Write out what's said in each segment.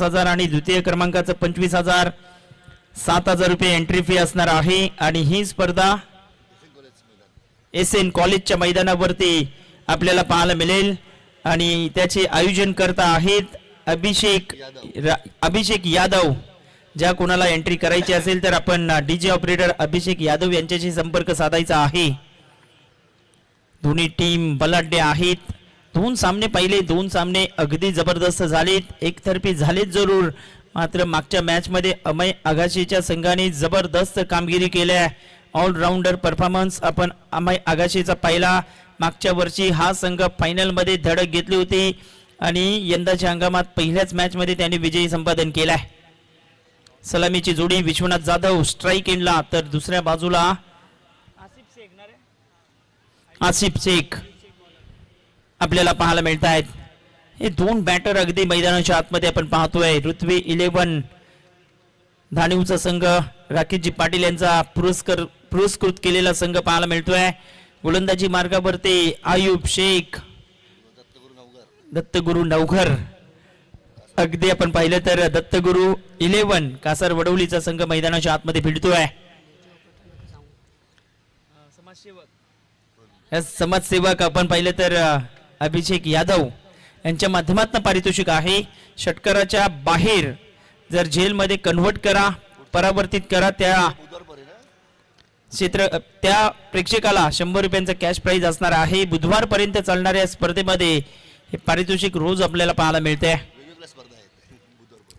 हजार आणि द्वितीय क्रमांकाचं 25,000 7,000 रुपये एंट्री फी असणार आहे। आणि ही स्पर्धा SN कॉलेजच्या मैदानावरती आपल्याला पाहायला मिळेल आणि त्याचे आयोजन करता आहेत अभिषेक यादव। ज्या कोणाला एंट्री करायची असेल तर आपण डीजे ऑपरेटर अभिषेक यादव यांच्याशी संपर्क साधायचा आहे। दोन्ही टीम बलाढ्य आहेत। दोन सामने पहिले दोन सामने अगदी जबरदस्त झालेत, एकतर्फी झालेत जरूर, मात्र मागच्या मॅच मध्ये अमय आगाशीच्या संघाने जबरदस्त कामगिरी केली आहे। ऑलराऊंडर परफॉर्मन्स आपण अमय आगाशीचा पाहिला। मागच्या वर्षी हा संघ फायनल मध्ये धडक घेतली होती आणि यंदाच्या हंगामात पहिल्याच मॅच मध्ये त्यांनी विजयी संपादन केलाय। सलामीची जोडी विश्वनाथ जाधव स्ट्राइक एंडला, तर दुसऱ्या बाजूला आसिफ शेख आपल्याला पाहायला मिळत आहेत। हे दोन बॅटर अगदी मैदानाच्या आतमध्ये आपण पाहतोय। ऋत्वी 11 धानिवचा संघ राकेशजी पाटील यांचा पुरस्कृत केलेला संघ पाहायला मिळतोय। गोलंदाजी मार्गावरती आयुब शेख, दत्तगुरु नवघर, अगदी आपण पाहिलं तर दत्तगुरु 11 कासार वडवलीचा संघ मैदानाच्या आतमध्ये भिडतोय। समाजसेवक आपण पाहिलं तर अभिषेक यादव यांच्या माध्यमातून पारितोषिक आहे। षटकाराच्या बाहेर जर जेलमध्ये कन्व्हर्ट करा, परावर्तित करा, त्या प्रेक्षकाला 100 रुपयांचा कॅश प्राइज असणार आहे। बुधवारपर्यंत चालणाऱ्या स्पर्धेमध्ये हे पारितोषिक रोज आपल्याला पाहायला मिळते।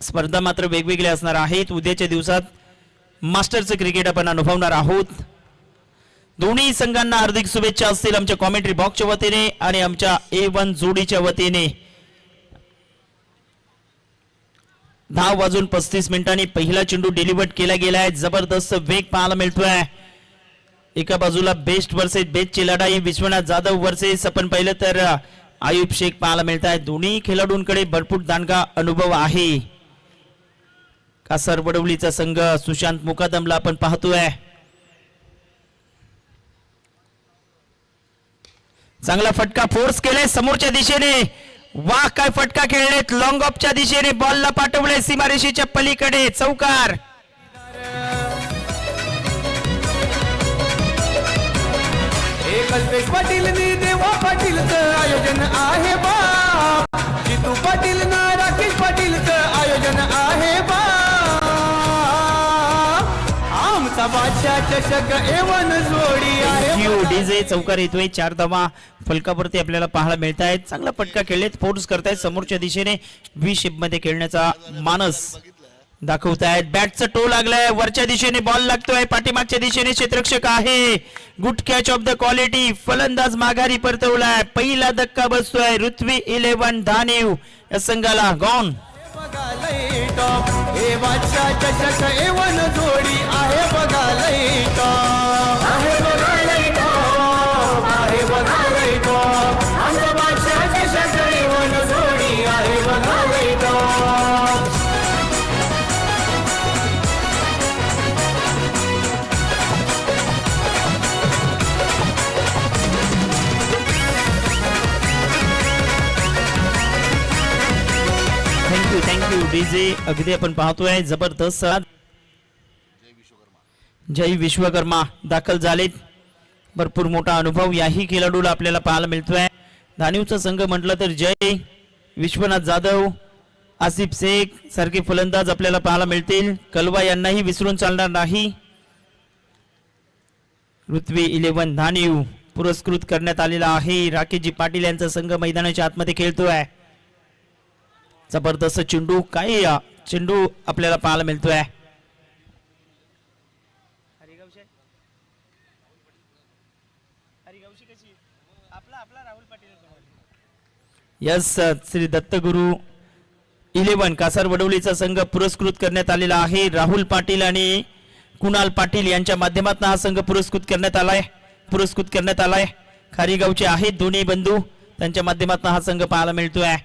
स्पर्धा मात्र वेगवेगळ्या असणार आहेत। उद्याच्या दिवसात मास्टरचं क्रिकेट आपण अनुभवणार आहोत। दोन्ही संघांना हार्दिक शुभेच्छा असतील आमच्या कॉमेंट्री बॉक्सच्या वतीने आणि आमच्या A1 जोडीच्या वतीने। 10:35 पहिला चेंडू डिलिव्हर्ड केला गेलाय। जबरदस्त वेग पाहायला मिळतोय। एका बाजूला बेस्ट वर्सेस बेस्टची लढाई विश्वनाथ जाधव वर्सेस आपण पाहिलं तर आयुब शेख पाहायला मिळत आहे। दोन्ही खेळाडूंकडे भरपूर दांडगा अनुभव आहे। कासार वडवलीचा संघ सुशांत मुकादमला आपण पाहतोय। चांगला फटका फोर्स केलाय समोरच्या दिशेने, वाह काय फटका खेळलेत। लॉंग ऑफच्या दिशेने बॉलला पाठवले सीमारेषेच्या पलीकडे, चौकार। कल्पेश पाटील नि देवा पाटीलचं आयोजन आहे बा, जितू पाटील ना राकेश पाटीलचं आयोजन आहे बा। आमचा बादशाह चषक A1 जोडी आहे। डीजे चौकार येतोय। 4 धावा फलकावरती आपल्याला पाहायला मिळत आहेत। चांगला फटका खेळलेत, फोर्स करतायत समोरच्या दिशेने, व्ही शेप मध्ये खेळण्याचा मानस दाखवतायत। बॅटचा टो लागलाय, वरच्या दिशेने बॉल लागतोय, पाठीमागच्या दिशेने क्षेत्ररक्षक आहे। Good catch of the quality, फलंदाज माघारी परतवलाय। पहिला धक्का बसतोय ऋत्वी 11 धानिव या संघाला। गॉन हे बादशाह चषक A1 जोडी आहे बघा लई टॉप, आहे बघा लई टॉप, आहे बघा लई टॉप। आमचा बादशाह चषक A1 जोडी आहे बघा लई टॉप। Thank you DJ. अगदी आपण पाहतोय जबरदस्त जय विश्वकर्मा दाखल झालेत। भरपूर मोठा अनुभव याही खेळाडूला आपल्याला पाहायला मिळतोय। धानिवचा संघ म्हटलं तर जय विश्वनाथ जाधव, आसिफ शेख सारखे फलंदाज आपल्याला पाहायला मिळतील। कलवा यांनाही विसरून चालणार नाही। ऋत्वी 11 धानिव पुरस्कृत करण्यात आलेला आहे। राकेशजी पाटील यांचा संघ मैदानाच्या आतमध्ये खेळतोय। जबरदस्त चेंडू, काय चेंडू आपल्याला पाहायला मिळतोय। यस, श्री दत्तगुरु 11 कासार वडवलीचा संघ पुरस्कृत करण्यात आलेला आहे। राहुल पाटील आणि कुणाल पाटील यांच्या माध्यमातून हा संघ पुरस्कृत करण्यात आलाय। खारीगावचे आहेत दोन्ही बंधू, त्यांच्या माध्यमातून हा संघ पाहायला मिळतोय।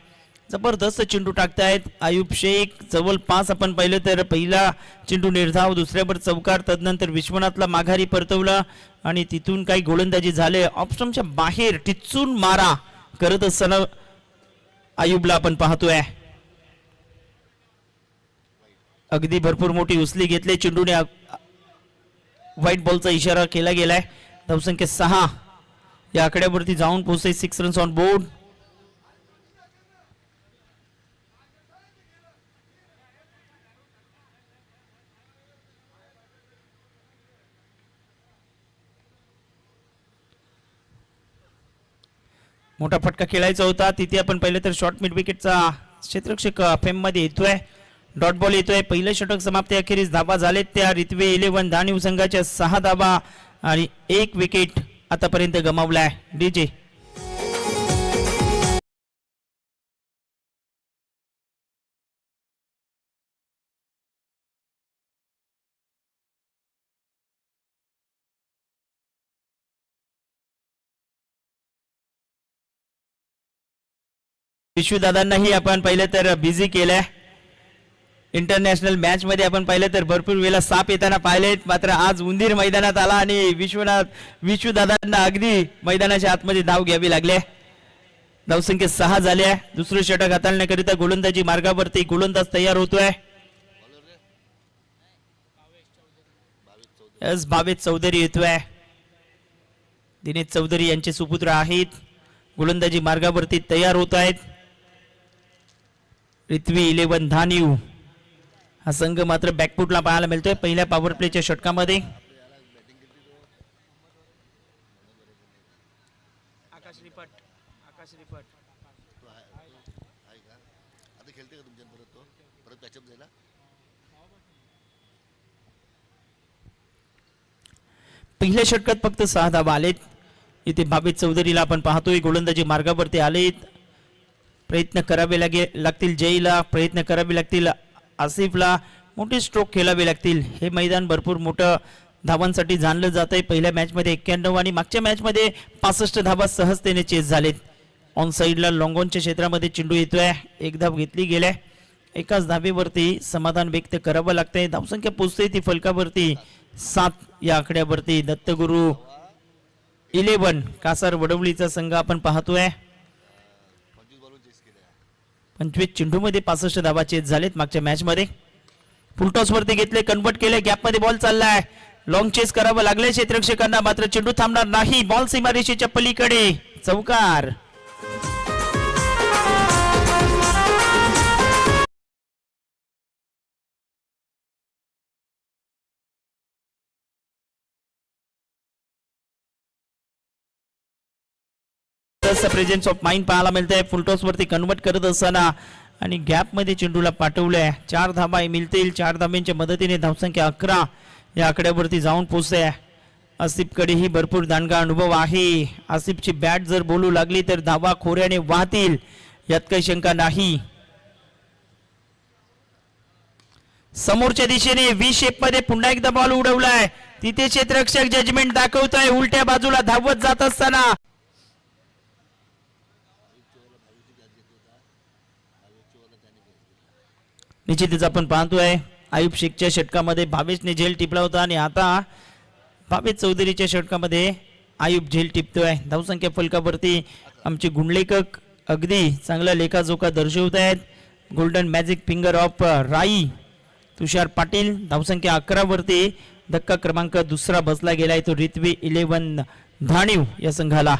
जबरदस्त चेंडू टाकतायत आयुब शेख। जवळपास आपण पाहिलं तर पहिला चेंडू निर्धाव, दुसऱ्यावर चौकार, तदनंतर विश्वनाथला माघारी परतवलं आणि तिथून काही गोलंदाजी झाले। ऑप्शनच्या बाहेर टिचून मारा करत असताना आयुबला आपण पाहतोय। अगदी भरपूर मोठी उचली घेतली चेंडूने व्हाईट बॉलचा इशारा केला गेलाय. धावसंख्या 6 या आकड्यावरती जाऊन पोहोचते. 6 रन्स ऑन बोर्ड. मोठा फटका खेळायचा होता तिथे आपण पहिले तर शॉर्ट मिड विकेटचा क्षेत्ररक्षक फेम मध्ये येतोय. डॉट बॉल येतोय. पहिलं षटक समाप्ती अखेरीस धाबा झालेत त्या रिथवे 11 धाणीव संघाच्या 6 धाबा आणि 1 विकेट आतापर्यंत गमावलाय. डीजे विश्वदादांनाही आपण पाहिलं तर बिझी केलंय. इंटरनॅशनल मॅच मध्ये आपण पाहिलं तर भरपूर वेळा साप येताना पाहिलेत. मात्र आज उंदीर मैदानात आला आणि विश्वदादांना अगदी मैदानाच्या आतमध्ये धाव घ्यावी लागले. धावसंख्या 6 झाल्या. दुसरं षटक हाताळण्याकरिता गोलंदाजी मार्गावरती गोलंदाज तयार होतोय. भावेश चौधरी येतोय. दिनेश चौधरी यांचे सुपुत्र आहेत. गोलंदाजी मार्गावरती तयार होत आहेत. रिथवी 11 धानीव हा संघ मात्र बॅकफुटला पाहायला मिळतोय पहिल्या पॉवर प्लेच्या षटकामध्ये. पहिल्या षटकात फक्त 6 धावा आलेत. इथे भावेश चौधरीला आपण पाहतोय गोलंदाजी मार्गावरती आलेत. प्रयत्न करावे लागतील जयला. प्रयत्न करावे लागतील आसिफला. मोठे स्ट्रोक खेळावे लागतील. हे मैदान भरपूर मोठं धावांसाठी जाणलं जात आहे. पहिल्या मॅच मध्ये 91 आणि मागच्या मॅच मध्ये 65 धावा सहजतेने चेस झालेत. ऑन साइडला लॉंगॉनच्या क्षेत्रामध्ये चेंडू येतोय. 1 धाव घेतली गेल्या. एकाच धावेवरती समाधान व्यक्त करावं लागतंय. धावसंख्या पोचते ती फलकावरती 7 या आकड्यावरती. दत्तगुरु 11 कासार वडवलीचा संघ आपण पाहतोय. 25 चेंडूमध्ये 65 धावा चेस झालेत मागच्या मॅच मध्ये. फुलटॉस वरती घेतले. कन्वर्ट केले. गॅप मध्ये बॉल चाललाय. लॉंग चेस करावं लागले क्षेत्ररक्षकांना. मात्र चेंडू थांबणार नाही. बॉल सीमारेषेच्या पलीकडे. चौकार. प्रेझेन्स ऑफ माइंड पाहायला मिळतंय. फुलटॉस वरती कन्वर्ट करत असताना आणि गॅप मध्ये चेंडूला पाठवलंय. 4 धावा मिळतील. 4 धाब्यांच्या मदतीने धावसंख्या 11 या आकड्यावरती जाऊन पोहोचते. आसिफकडेही भरपूर दांडगा अनुभव आहे. आसिफची बॅट जर बोलू लागली तर धावा खोऱ्याने वाहतील यात काही शंका नाही. समोरच्या दिशेने व्ही शेप मध्ये पुन्हा एकदा बॉल उडवलाय. तिथे क्षेत्ररक्षक जजमेंट दाखवतोय. उलट्या बाजूला धावत जात असताना निश्चितच आपण पाहतोय आयुब शेखच्या षटकामध्ये भावेशने झेल टिपला होता आणि आता भावेश चौधरीच्या षटकामध्ये आयुब झेल टिपतोय. धावसंख्या फलकावरती आमचे गुणलेखक अगदी चांगला लेखाजोखा दर्शवत आहेत. गोल्डन मॅजिक फिंगर ऑफ राई तुषार पाटील. धावसंख्या 11 वरती धक्का क्रमांक 2 बसला गेलाय तो रिथवी 11 धाणीव या संघाला.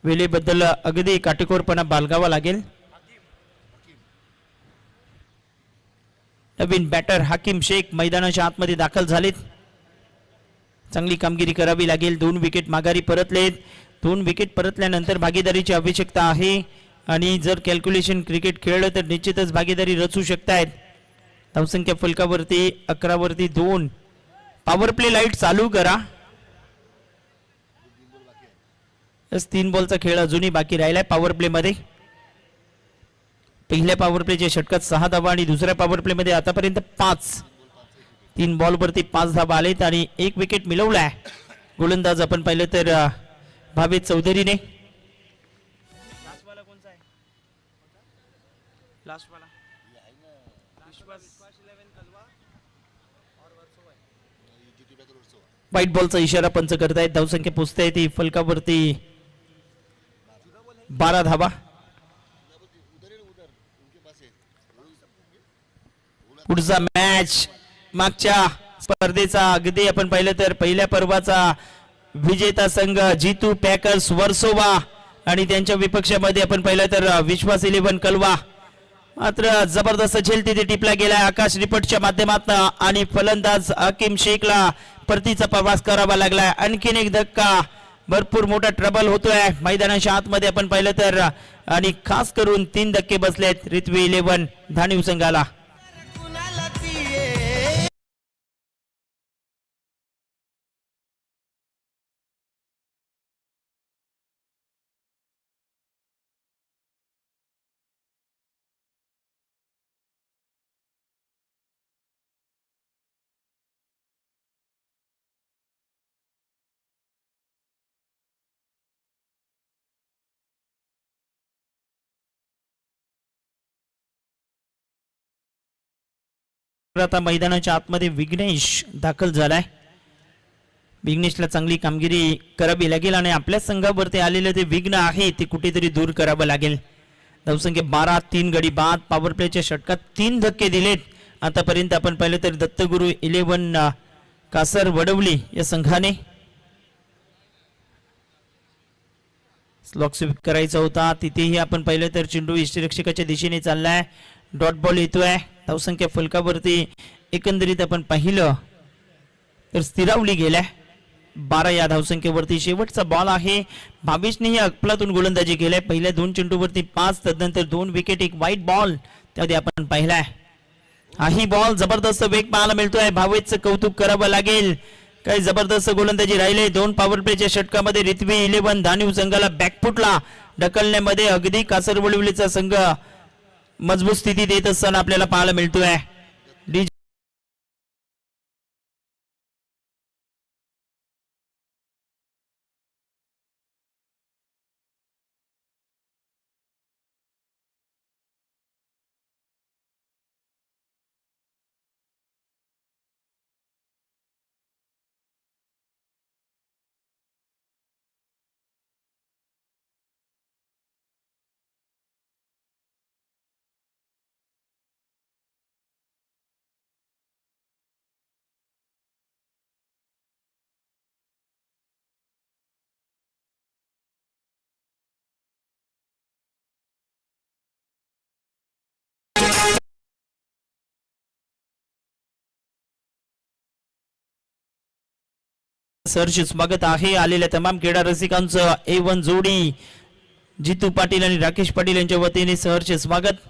वेळेबद्दल अगदी काटेकोरपणा बाळगावा लागेल. नवीन बॅटर हाकिम शेख मैदानाच्या आतमध्ये दाखल झालेत. चांगली कामगिरी करावी लागेल. 2 विकेट माघारी परतलेत. 2 विकेट परतल्यानंतर भागीदारीची आवश्यकता आहे आणि जर कॅल्क्युलेशन क्रिकेट खेळलं तर निश्चितच भागीदारी रचू शकतायत. धावसंख्या फलकावरती 11 वरती 2. पॉवर प्ले लाईट चालू करा. 3 बॉलचा खेळ अजूनही बाकी राहिलाय पॉवर प्ले मध्ये. पहिल्या पॉवर प्लेच्या षटकात 6 धावा आणि दुसऱ्या पॉवर प्ले मध्ये आतापर्यंत 5. 3 बॉल वरती 5 धावा आलेत आणि 1 विकेट मिळवलाय. गोलंदाज आपण पाहिलं तर भावेश चौधरीने. व्हाईट बॉलचा इशारा पंच करतायत. धावसंख्या पोचताय ती फलकावरती 12 धावा. पुढचा मॅच मागच्या स्पर्धेचा अगदी आपण पाहिलं तर पहिल्या पर्वाचा विजेता संघ जीतू पॅकर्स वर्सोवा आणि त्यांच्या विपक्षामध्ये आपण पाहिलं तर विश्वास 11 कलवा. मात्र जबरदस्त झेल तिथे टिपला गेला आकाश रिपटच्या माध्यमातून आणि फलंदाज हकीम शेखला परतीचा प्रवास करावा लागला. आणखीन एक धक्का, भरपूर मोठा ट्रबल होतोय मैदानाच्या आतमध्ये आपण पाहिलं तर आणि खास करून 3 धक्के बसलेत रिथवी 11 धानिव संघाला. आता मैदानाच्या आतमध्ये विघ्नेश दाखल झालाय. विघ्नेशला चांगली कामगिरी करावी लागेल आणि आपल्या संघावरती आलेले ते विघ्न आहे ते कुठेतरी दूर करावं लागेल. धावसंख्या 12, 3 गडी बाद. पॉवर प्लेच्या षटकात 3 धक्के दिलेत आतापर्यंत आपण पाहिलं तर दत्तगुरु 11 कासर वडवली या संघाने. स्लॉक स्वीप करायचा होता तिथेही आपण पाहिलं तर चेंडू यष्टीरक्षकाच्या दिशेने चाललाय. डॉट बॉल येतोय. धावसंख्या फलकावरती एकंदरीत आपण पाहिलं तर स्थिरावली गेल्या 12 या धावसंख्येवरती. शेवटचा बॉल आहे. भावेशनेही अफलातून गोलंदाजी केली. पहिल्या 2 चेंडूवरती 5, तदनंतर 2 विकेट, एक वाईट बॉल त्यामध्ये आपण पाहिलाय. हाही बॉल जबरदस्त वेग पाहायला मिळतोय. भावेशचं कौतुक करावं लागेल. काही जबरदस्त गोलंदाजी राहिले. 2 पॉवर प्लेच्या षटकामध्ये रिथवी 11 धानिव संघाला बॅकफुटला ढकलण्यामध्ये अगदी कासरवडविलीचा संघ मजबूत स्थितीत येत असताना आपल्याला पाहायला मिळतोय. सरचे स्वागत आहे. आलेल्या तमाम क्रीडा रसिकांचं A1 जोडी जितू पाटील आणि राकेश पाटील यांच्या वतीने सहर्ष स्वागत.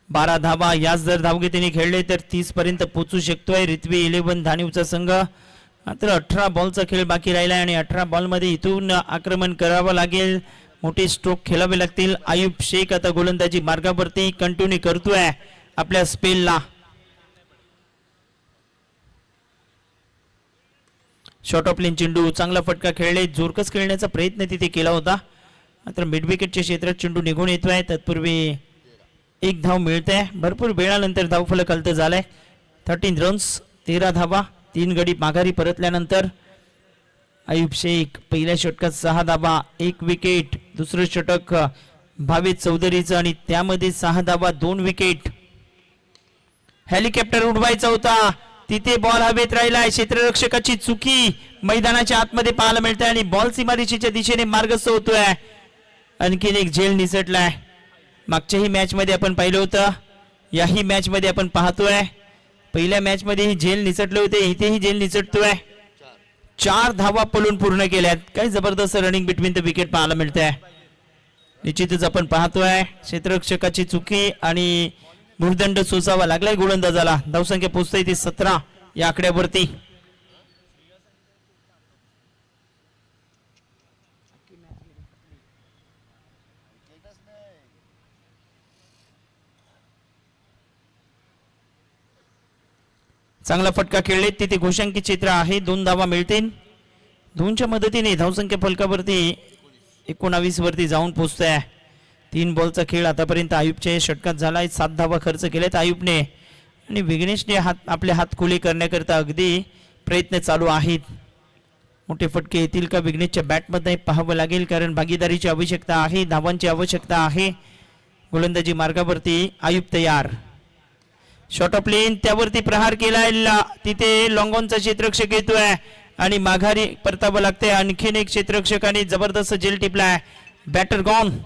12 धावा याच जर धावगतीने खेळले तर 30 पर्यंत पोहोचू शकतोय रिथवी 11 धानिवचा संघ. मात्र 18 बॉलचा खेळ बाकी राहिला आणि 18 बॉल मध्ये इथून आक्रमण करावं लागेल. मोठे स्ट्रोक खेळावे लागतील. आयुब शेख आता गोलंदाजी मार्गावरती कंटिन्यू करतोय आपल्या स्पेलला. शॉर्ट ऑफ लेन चेंडू चांगला फटका खेळले. जोरकस खेळण्याचा प्रयत्न तिथे केला होता. मात्र मिड विकेटच्या क्षेत्रात चेंडू निघून येतोय. तत्पूर्वी 1 धाव मिळते. भरपूर वेळानंतर धावफलक हलत झालाय. 13 रन्स 13 धावा. 3 गडी माघारी परतल्यानंतर आयुब शेख पहिल्या षटकात 6 धावा 1 विकेट. दुसरं षटक भावेश चौधरीचं आणि त्यामध्ये 6 धावा 2 विकेट. हेलिकॉप्टर उडवायचा होता तिथे बॉल हवेत राहिलाय. क्षेत्ररक्षकाची चुकी मैदानाच्या आतमध्ये पाहायला मिळते आणि बॉल सीमारेषेच्या दिशेने मार्गस्थ होतोय. आणखीन एक झेल निसटलाय. मागच्याही मॅच मध्ये आपण पाहिलं होतं. याही मॅच मध्ये आपण पाहतोय. पहिल्या मॅच मध्ये ही झेल निसटले होते. इथेही झेल निसटतोय. 4 धावा पळून पूर्ण केल्यात. काही जबरदस्त रनिंग बिटवीन द विकेट पाहायला मिळते. निश्चितच आपण पाहतोय क्षेत्ररक्षकाची चुकी आणि भूर्दंड सोसावा लागलाय गोलंदाजाला. धावसंख्या पोहोचते ती 17 या आकड्यावरती. चांगला फटका खेळले तिथे घोषांकित क्षेत्र आहे. 2 धावा मिळतील. 2च्या मदतीने धावसंख्या फलकावरती 19 वरती जाऊन पोहोचतोय. 3 बॉलचा खेळ आतापर्यंत आयुबच्या षटकात झालाय. 7 धावा खर्च केलेत आयुबने आणि विघ्नेशने आपले हात खुले करण्याकरता अगदी प्रयत्न चालू आहेत. मोठे फटके येतील का विघ्नेशच्या बॅटमध्ये पाहावं लागेल कारण भागीदारीची आवश्यकता आहे. धावांची आवश्यकता आहे. गोलंदाजी मार्गावरती आयुब तयार. शॉट ऑफ लेन त्यावरती प्रहार केलाय, तिथे लॉंगॉनचा क्षेत्ररक्षक येतोय आणि माघारी परतावं लागते. आणखीन एक क्षेत्ररक्षकाने जबरदस्त जेल टिपलाय. Batter gone.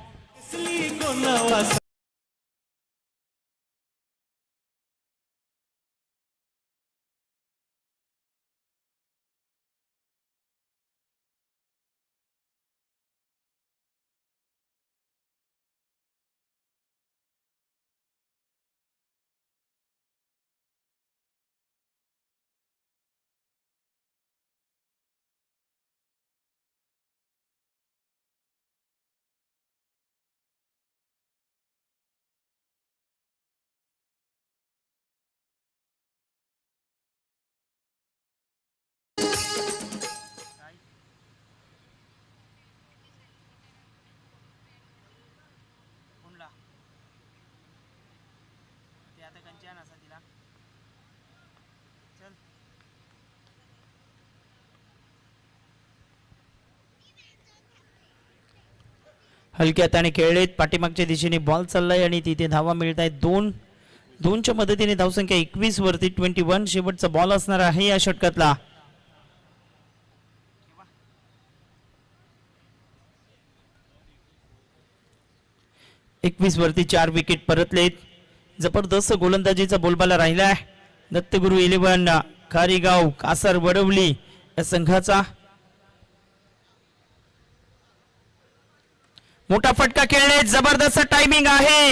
हलक्या हाताने खेळलेत. पाठीमागच्या दिशेने बॉल चाललाय आणि तिथे धावा मिळत आहेत. दोनच्या मदतीने धावसंख्या 21 वरती 21. शेवटचा बॉल असणार आहे या षटकातला. एकवीस वरती 4 विकेट परतलेत. जबरदस्त गोलंदाजीचा बोलबाला राहिलाय दत्तगुरु 11 कारीगाव कासार वडवली या संघाचा. मोठा फटका खेळले. जबरदस्त टायमिंग आहे.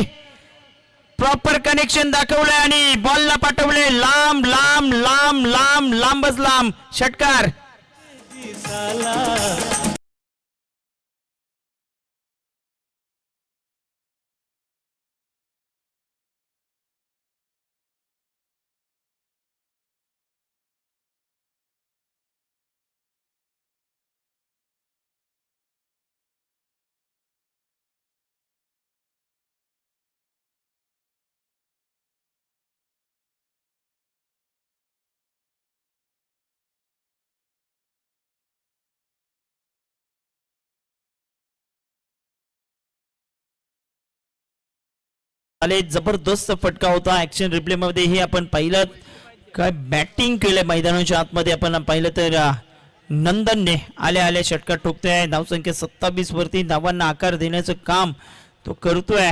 प्रॉपर कनेक्शन दाखवलंय आणि बॉलला पाठवले लांब लांब लांब लांब लांबच लांब. षटकार. जबरदस्त फटका होता. ऍक्शन रिप्ले मध्ये हे आपण पाहिलं. काय बॅटिंग केलंय मैदानाच्या आतमध्ये आपण पाहिलं तर नंदनने आल्या आल्या षटकार ठोकतोय. धावसंख्या 27 वरती धावांना आकार देण्याचं काम तो करतोय.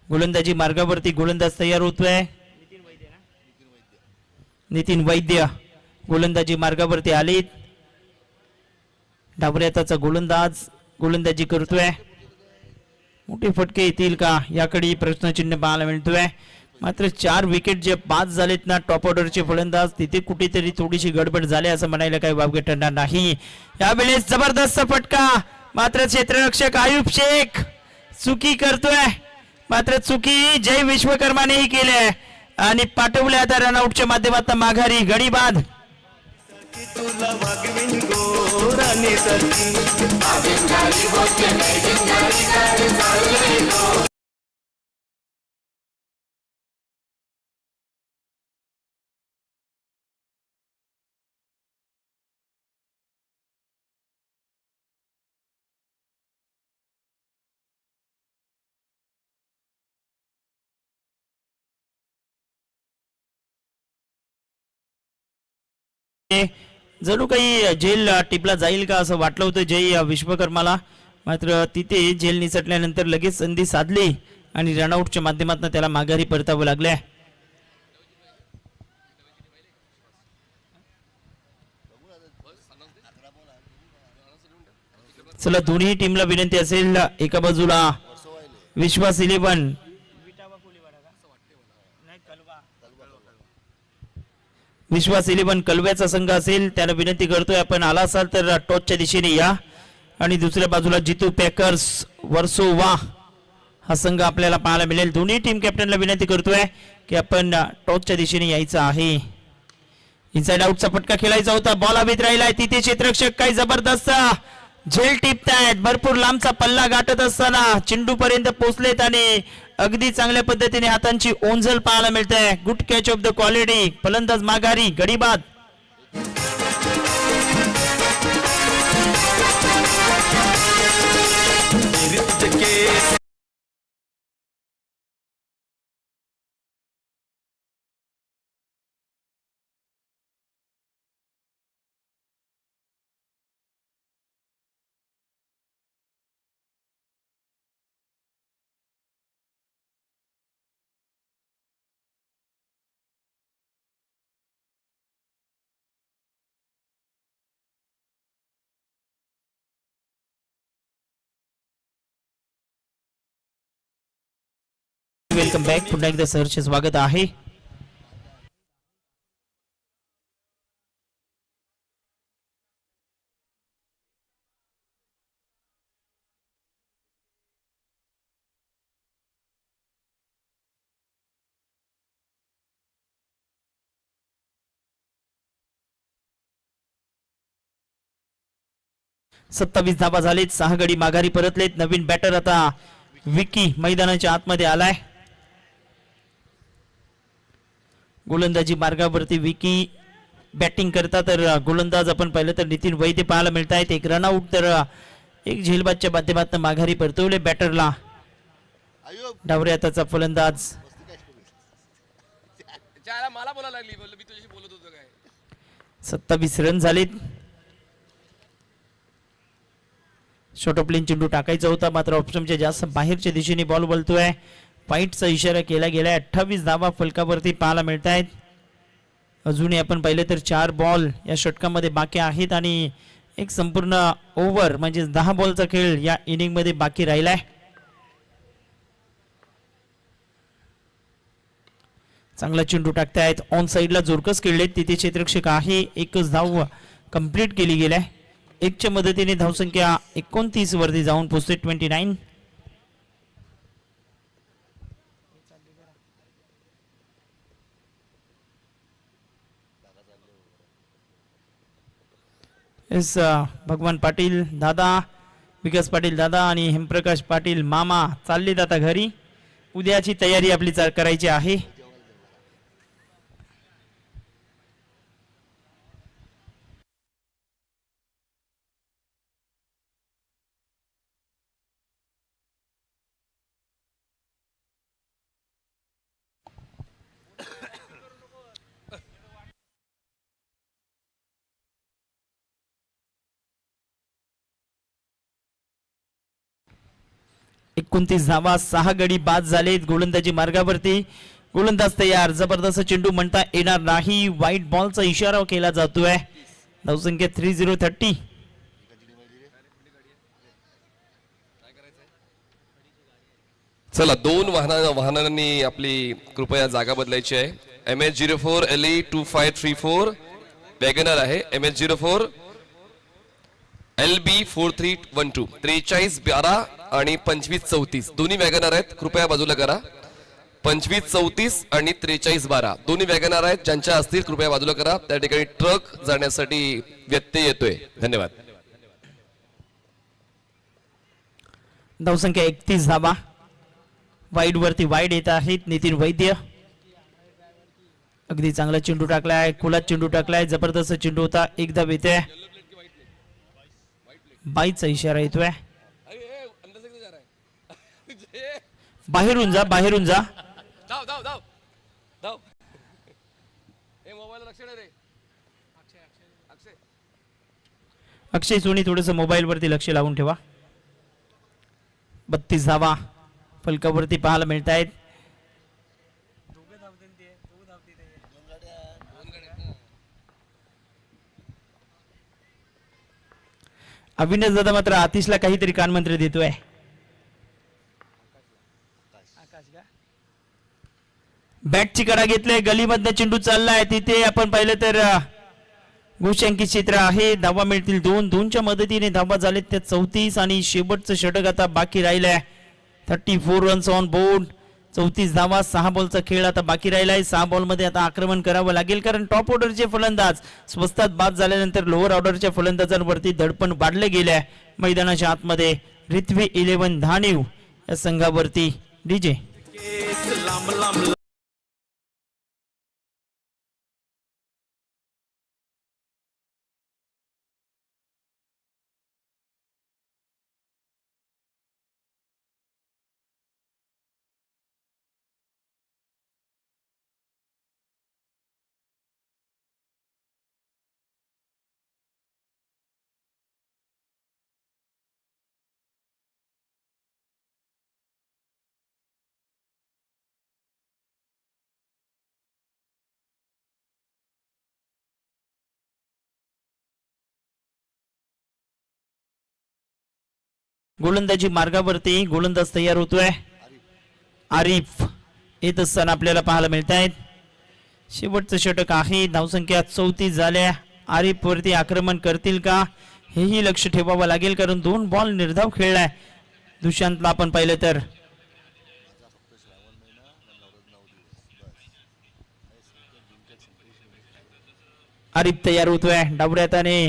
गोलंदाजी मार्गावरती गोलंदाज तयार होतोय. नितीन वैद्य गोलंदाजी मार्गावरती आलेत. डावऱ्याचा गोलंदाज गोलंदाजी करतोय. मोठे फटके येतील का याकडे प्रश्नचिन्ह पाहायला मिळतोय. मात्र 4 विकेट जे बाद झालेत ना टॉप ऑर्डरचे फलंदाज, तिथे कुठेतरी थोडीशी गडबड झाली असं म्हणायला काही वावगे ठरणार नाही. यावेळेस जबरदस्त फटका. मात्र क्षेत्ररक्षक आयुब शेख चुकी करतोय. मात्र चुकी जय विश्वकर्मानेही केली आणि पाठवले आता रनआउटच्या माध्यमातून माघारी. गडी बाद. जणू काही जेल टिपला जाईल का असं वाटलं होतं जय विश्वकर्माला. मात्र तिथे जेल निसटल्यानंतर लगेच संधी साधली आणि रनआउटच्या माध्यमातून त्याला माघारी परतावं लागलंय. चला दोन्ही टीमला विनंती असेल, एका बाजूला विश्वास 11 विश्वास 11 कलव्याचा संघ असेल त्याला विनंती करतोय आपण आला असाल तर टॉसच्या दिशेने या. आणि दुसऱ्या बाजूला जितू पॅकर्स वर्सोवा हा संघ आपल्याला पाहायला मिळेल. दोन्ही टीम कॅप्टनला विनंती करतोय की आपण टॉसच्या दिशेने यायचं आहे. इनसाइड आउटचा फटका खेळायचा होता. बॉल हवेत राहिलाय. तिथे क्षेत्ररक्षक काही जबरदस्त झेल टिपतायत. भरपूर लांबचा पल्ला गाठत असताना चेंडू पर्यंत पोहोचलेत आणि अगदी चांगल्या पद्धतीने हातांची ओंझल पाहायला मिळते. Good catch of the quality. फलंदाज माघारी. गडी बाद. Welcome back. पुन्हा एकदा सहर्ष स्वागत आहे. सत्तावीस धाबा झालेत. 6 गडी माघारी परतलेत. नवीन बॅटर आता विकी मैदानाच्या आतमध्ये आलाय. गोलंदाजी मार्गावरती विकी बॅटिंग करता, तर गोलंदाज आपण पाहिलं तर नितीन वैद्य पाहायला मिळत आहेत. एक रनआउट, तर एक झेलबादच्या माध्यमातून माघारी परतवले बॅटरला. डावरे आताचा फलंदाज. मला बोलायला लागली, मी तुझ्याशी बोलत होतो काय. 27 रन झालेत. शॉर्ट ऑफ प्लेन चेंडू टाकायचा होता, मात्र ऑप्शनच्या जास्त बाहेरच्या दिशेने बॉल बोलतोय. वाईटचा इशारा केला गेलाय. 28 धावा फलकावरती पाहायला मिळत आहेत. अजूनही आपण पाहिलं तर 4 बॉल या षटकामध्ये बाकी आहेत आणि एक संपूर्ण ओव्हर म्हणजे 10 बॉलचा खेळ या इनिंग मध्ये बाकी राहिलाय. चांगला चेंडू टाकतायत. ऑन साइडला जोरकस खेळलेत. तिथे क्षेत्ररक्षक आहे. एकच धाव कंप्लीट केली गेलाय. 1च्या मदतीने धावसंख्या 29 वरती जाऊन पोहोचते 29. एस भगवान पाटील दादा, विकास पाटील दादा आणि हेमप्रकाश पाटील मामा चाललेत आता घरी. उद्याची तयारी आपली करायची आहे. एकोणतीस धावा, 6 गडी बाद झालेत. गोलंदाजी मार्गावरती गोलंदाज तयार. जबरदस्त चेंडू म्हणता येणार नाही. व्हाईट बॉलचा इशारा केला जातोय. धावसंख्या 30. चला 2 वाहनांनी आपली कृपया जागा बदलायची आहे. MS04 LE 2534 वॅगनर आहे. MS04 LB 4312 4312 आणि 2534 दोन्ही वॅगनर आहेत. कृपया बाजूला करा. 2534 आणि 4312 दोन्ही वॅगनर आहेत. ज्यांच्या असतील कृपया बाजूला करा. त्या ठिकाणी ट्रक जाण्यासाठी व्यत्यय येतोय. धन्यवाद. धावसंख्या 31 धावा. वाईड वरती वाईड येत आहेत. नितीन वैद्य अगदी चांगला चेंडू टाकलाय. खुलात चेंडू टाकलाय. जबरदस्त चेंडू होता. एकदा येतोय. बाईचा इशारा येतोय. बाहेरून जा, बाहेरून जा. अक्षय सोनी थोडस मोबाईल वरती लक्ष लावून ठेवा. 32 धावा फलकावरती पाहायला मिळत आहेत. अविनाश दादा मात्र आतिशला काहीतरी कानमंत्र देतोय. बॅटची कडा घेतलाय. गलीमधनं चेंडू चाललाय. तिथे आपण पाहिलं तर घोषांकित क्षेत्र आहे. धावा मिळतील 2च्या मदतीने धावा झालेत त्या 34 आणि शेवटचं षटक आता बाकी राहिलंय. 34 रन्स ऑन बोर्ड. 34 धावा. 6 बॉलचा खेळ आता बाकी राहिलाय. 6 बॉल मध्ये आता आक्रमण करावं लागेल, कारण टॉप ऑर्डरचे फलंदाज स्वस्तात बाद झाल्यानंतर लोअर ऑर्डरच्या फलंदाजांवरती दडपण वाढले गेले. मैदानाच्या आतमध्ये रिथ्वी 11 धाणीव या संघावरती डीजे. गोलंदाजी मार्गावरती गोलंदाज तयार होतोय. आरिफ येत असताना आपल्याला पाहायला मिळत आहेत. शेवटचं षटक आहे. धावसंख्या 34 झाल्या. आरिफ वरती आक्रमण करतील का हेही लक्ष ठेवावं लागेल, कारण 2 बॉल निर्धाव खेळलाय दुष्यंतला आपण पाहिलं तर. आरिफ तयार होतोय. डावऱ्या हाताने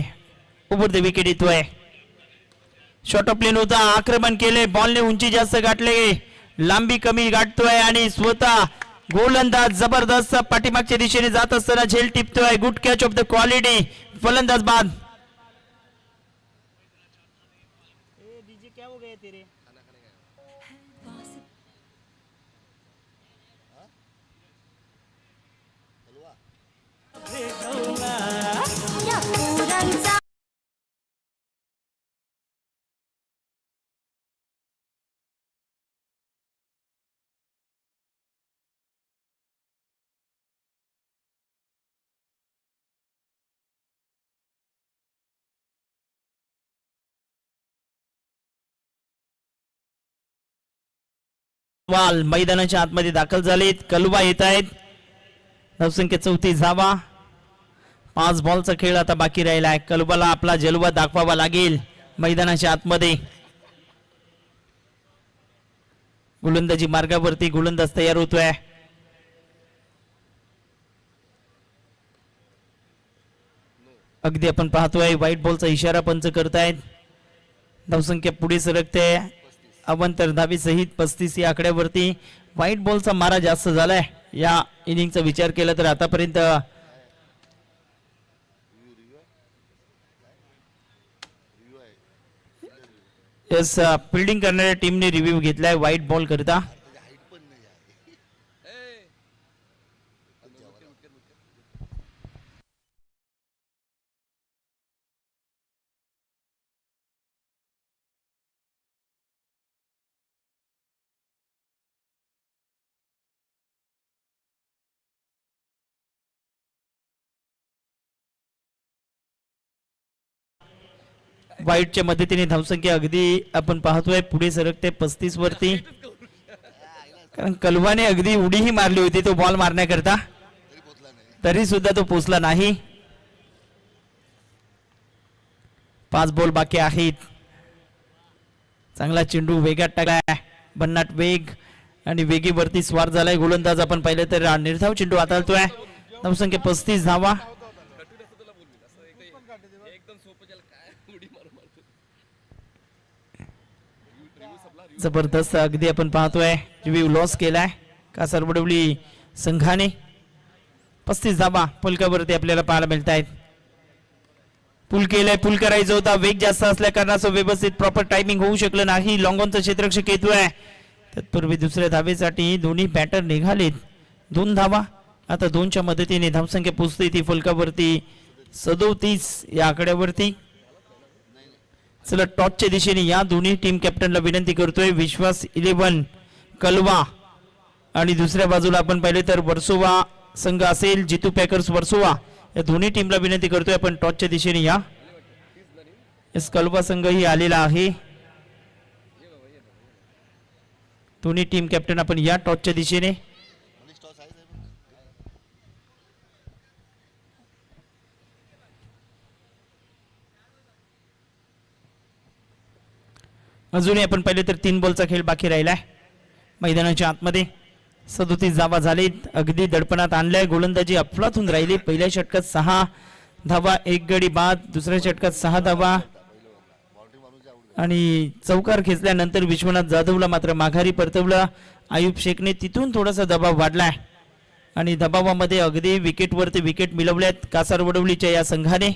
ओव्हर द विकेट येतोय. शॉर्ट ऑफ प्लेन होता. आक्रमण केले. बॉलने उंची जास्त गाठले. लांबी कमी गाठतोय आणि स्वतः गोलंदाज जबरदस्त पाठीमागच्या दिशेने जात असताना झेल टिपतोय. Good catch of the quality. फलंदाज बाद. वाल मैदानाच्या आतमध्ये दाखल झालेत. कलवा येत आहेत. धावसंख्या 34 धावा. 5 बॉलचा खेळ आता बाकी राहिलाय. कलवाला आपला जलवा दाखवावा लागेल मैदानाच्या आतमध्ये. गोलंदाजी मार्गावरती गोलंदाज तयार होतोय. अगदी आपण पाहतोय व्हाईट बॉलचा इशारा पंच करतायत. धावसंख्या पुढे सरकते. अवंतर धावी सहित 35 या आकड्यावरती. व्हाईट बॉलचा मारा जास्त झालाय या इनिंगचा विचार केला तर आतापर्यंत. यस, फिल्डिंग करणाऱ्या टीमने रिव्ह्यू घेतलाय व्हाईट बॉल करता. व्हाईटच्या मदतीने धावसंख्या अगदी आपण पाहतोय पुढे सरकते 35 वरती. कारण कलवाने अगदी उडीही मारली होती तो बॉल मारण्याकरता, तरी सुद्धा तो पोचला नाही. 5 बॉल बाकी आहेत. चांगला चेंडू वेगात टाकलाय. भन्नाट वेग आणि वेगीवरती स्वार झालाय गोलंदाज आपण पाहिलं तर. निर्धाव चेंडू हाताळतोय. धावसंख्या 35 धावा. जबरदस्त अगदी आपण पाहतोय रिव्ह्यू लॉस केलाय कासारवडवली संघाने. 35 धावा पुलकावरती आपल्याला पाहायला मिळत आहेत. पुल केलाय. पुल करायचं होता. वेग जास्त असल्या कारणाचं व्यवस्थित प्रॉपर टायमिंग होऊ शकलं नाही. लॉंगॉनचं क्षेत्ररक्षक येतोय. तत्पूर्वी दुसऱ्या धावेसाठी दोन्ही बॅटर निघालेत. 2 धावा. आता 2च्या मदतीने धावसंख्या पोहोचते ती फलकावरती 37 या आकड्यावरती. चला टॉपच्या दिशेने या दोन्ही टीम कॅप्टनला विनंती करतोय. विश्वास 11 कलवा आणि दुसऱ्या बाजूला आपण पाहिले तर वर्सोवा संघ असेल. जितू पॅकर्स वर्सोवा या दोन्ही टीमला विनंती करतोय आपण टॉपच्या दिशेने या. एस कलवा संघही आलेला आहे. दोन्ही टीम कॅप्टन आपण या टॉपच्या दिशेने. अजूनही आपण पाहिले तर 3 बॉलचा खेळ बाकी राहिलाय मैदानाच्या आतमध्ये. 37 धावा झालीत. अगदी दडपणात आणलाय. गोलंदाजी अफलातून राहिली. पहिल्या षटकात 6 धावा, 1 गडी बाद. दुसऱ्या षटकात 6 धावा आणि चौकार खेचल्यानंतर विश्वनाथ जाधवला मात्र माघारी परतवलं. आयुब शेखने तिथून थोडासा दबाव वाढलाय आणि दबावामध्ये अगदी विकेटवरती विकेट मिळवल्यात कासारवडवलीच्या या संघाने.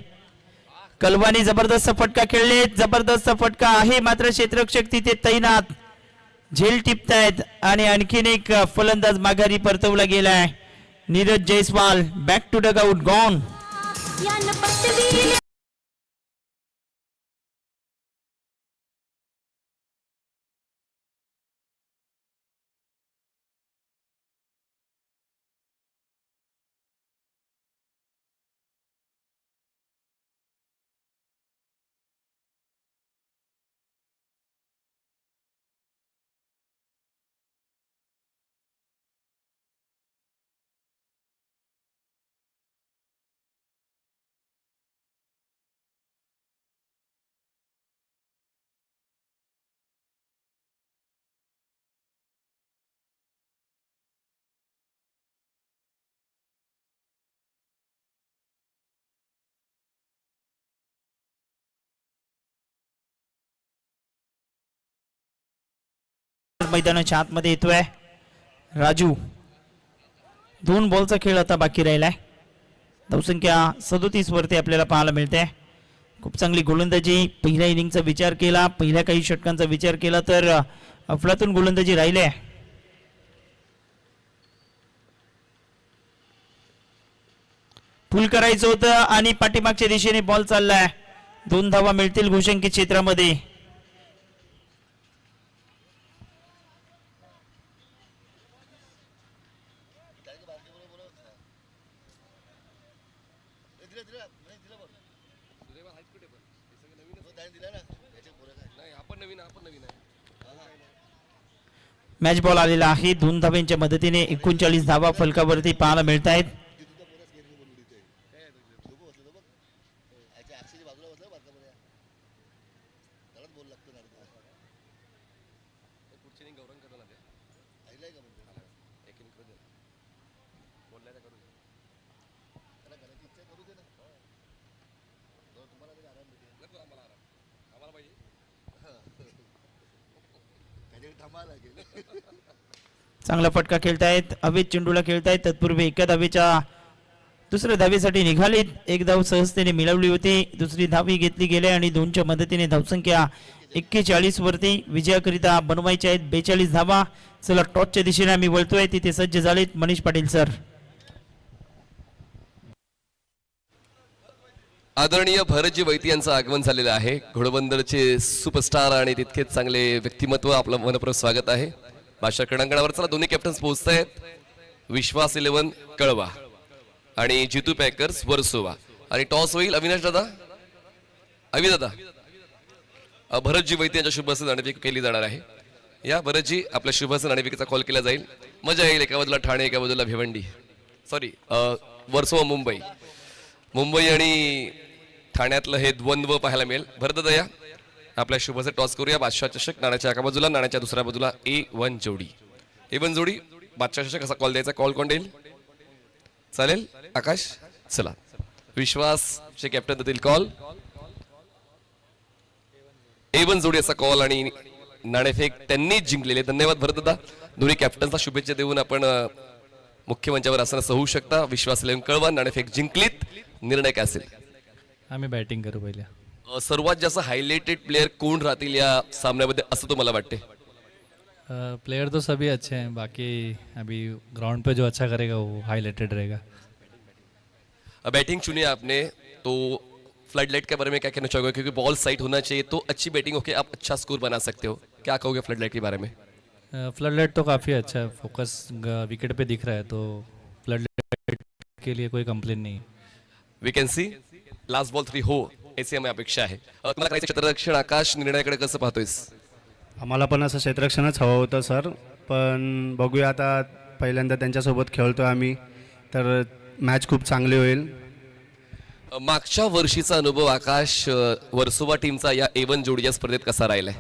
कलवानी जबरदस्त फटका खेळले. जबरदस्त फटका आहे मात्र क्षेत्ररक्षक तिथे तैनात. झेल टिपतायत आणि आणखीन एक फलंदाज माघारी परतवला गेलाय. Neeraj Jaiswal back to dugout gone. मैदानाच्या आतमध्ये येतोय राजू. 2 बॉलचा खेळ आता बाकी राहिलाय. धावसंख्या 37 वरती आपल्याला पाहायला मिळते. खूप चांगली गोलंदाजी. पहिल्या इनिंगचा विचार केला, पहिल्या काही षटकांचा विचार केला तर अफलातून गोलंदाजी राहिली आहे. पुल करायचं होतं आणि पाठीमागच्या दिशेने बॉल चाललाय. 2 धावा मिळतील घोषंकी क्षेत्रामध्ये. मॅच बॉल आलेला आहे. 2 धावांच्या मदतीने 39 धावा फलकावरती पाहायला मिळत आहेत. चांगला फटका खेळतायत. हवेत चेंडूला खेळतायत. तत्पूर्वी एका धावेच्या दुसऱ्या धावेसाठी निघालीत. 1 धाव सहजतेने मिळवली होती. दुसरी धावी घेतली गेली आणि 2च्या मदतीने धावसंख्या 41 वरती विजयाकरिता बनवायच्या आहेत 42 धावा. चला टॉसच्या दिशेने आम्ही वळतोय. तिथे सज्ज झालेत मनीष पाटील सर. आदरणीय भरतजी वैती यांचं आगमन झालेलं आहे. घोडबंदरचे सुपरस्टार आणि तितकेच चांगले व्यक्तिमत्व. आपलं मनपूर्वक स्वागत आहे. बादशाह क्रीडांगणावर चला दोन्ही कॅप्टन्स पोहोचत आहेत. विश्वास 11 कळवा आणि जितू पॅकर्स वर्सोवा. आणि टॉस होईल अविनाश दादा, अवि दादा. भरतजी वैती यांच्या शुभ हस्ते नाणेफेक केली जाणार आहे. या भरतजी आपल्या शुभ हस्ते नाणेफेकीचा कॉल केला जाईल. मजा येईल. एका बाजूला ठाणे, एका बाजूला भिवंडी, सॉरी वर्सोवा मुंबई. मुंबई आणि ठाण्यातलं हे द्वंद्व पाहायला मिळेल. भरत दादा या आपल्या शुभचे टॉस करूया. बादशाह चषक नाण्याच्या एका बाजूला, नाण्याच्या दुसऱ्या बाजूला A1 जोडी. A1 जोडी बादशाह चषक कसा कॉल द्यायचा? कॉल कोण देईल? चालेल आकाश. चला विश्वासचे कॅप्टन देतील कॉल. A1 जोडी असा कॉल आणि नाणेफेक त्यांनीच जिंकलेले. धन्यवाद भरत दादा. दोन्ही कॅप्टन्सला शुभेच्छा देऊन आपण मुख्य मंचावर असताना होऊ शकता. विश्वास 11 कळवा नाणेफेक जिंकलीत. निर्णय काय असेल? आम्ही बॅटिंग करू पहिले. सर्वात जास्त हायलाइटेड प्लेयर कोण राहतील या सामन्यामध्ये असं तुम्हाला वाटते? प्लेयर तो सभी अच्छे हैं, बाकी अभी ग्राउंड पे जो अच्छा करेगा वो हाईलाइटेड रहेगा. बैटिंग चुनी आपने तो फ्लड लाइट के बारे में क्या कहना चाहोगे? क्योंकि बॉल साइड होना चाहिए तो अच्छी बैटिंग होके आप अच्छा स्कोर बना सकते हो. क्या कहोगे फ्लड लाइट के बारे में? फ्लड लाइट तो काफ़ी अच्छा है. फोकस विकेट पे दिख रहा है तो फ्लड लाइट के लिए कोई कंप्लेन नहीं. We can see last ball 3 हो ऐसी हमें अपेक्षा आहे. तुम्हाला करायचं क्षेत्ररक्षण. आकाश निर्णयाकडे कसं पाहतोयस? आम्हाला पण असं क्षेत्ररक्षणच हवं होतं सर, पण बघूया आता. पहिल्यांदा त्यांच्यासोबत खेळतो आम्ही तर मॅच खूप चांगली होईल. मागच्या वर्षीचा अनुभव आकाश वर्सोवा टीमचा या A1 जोडीच्या स्पर्धेत कसा राहिलाय?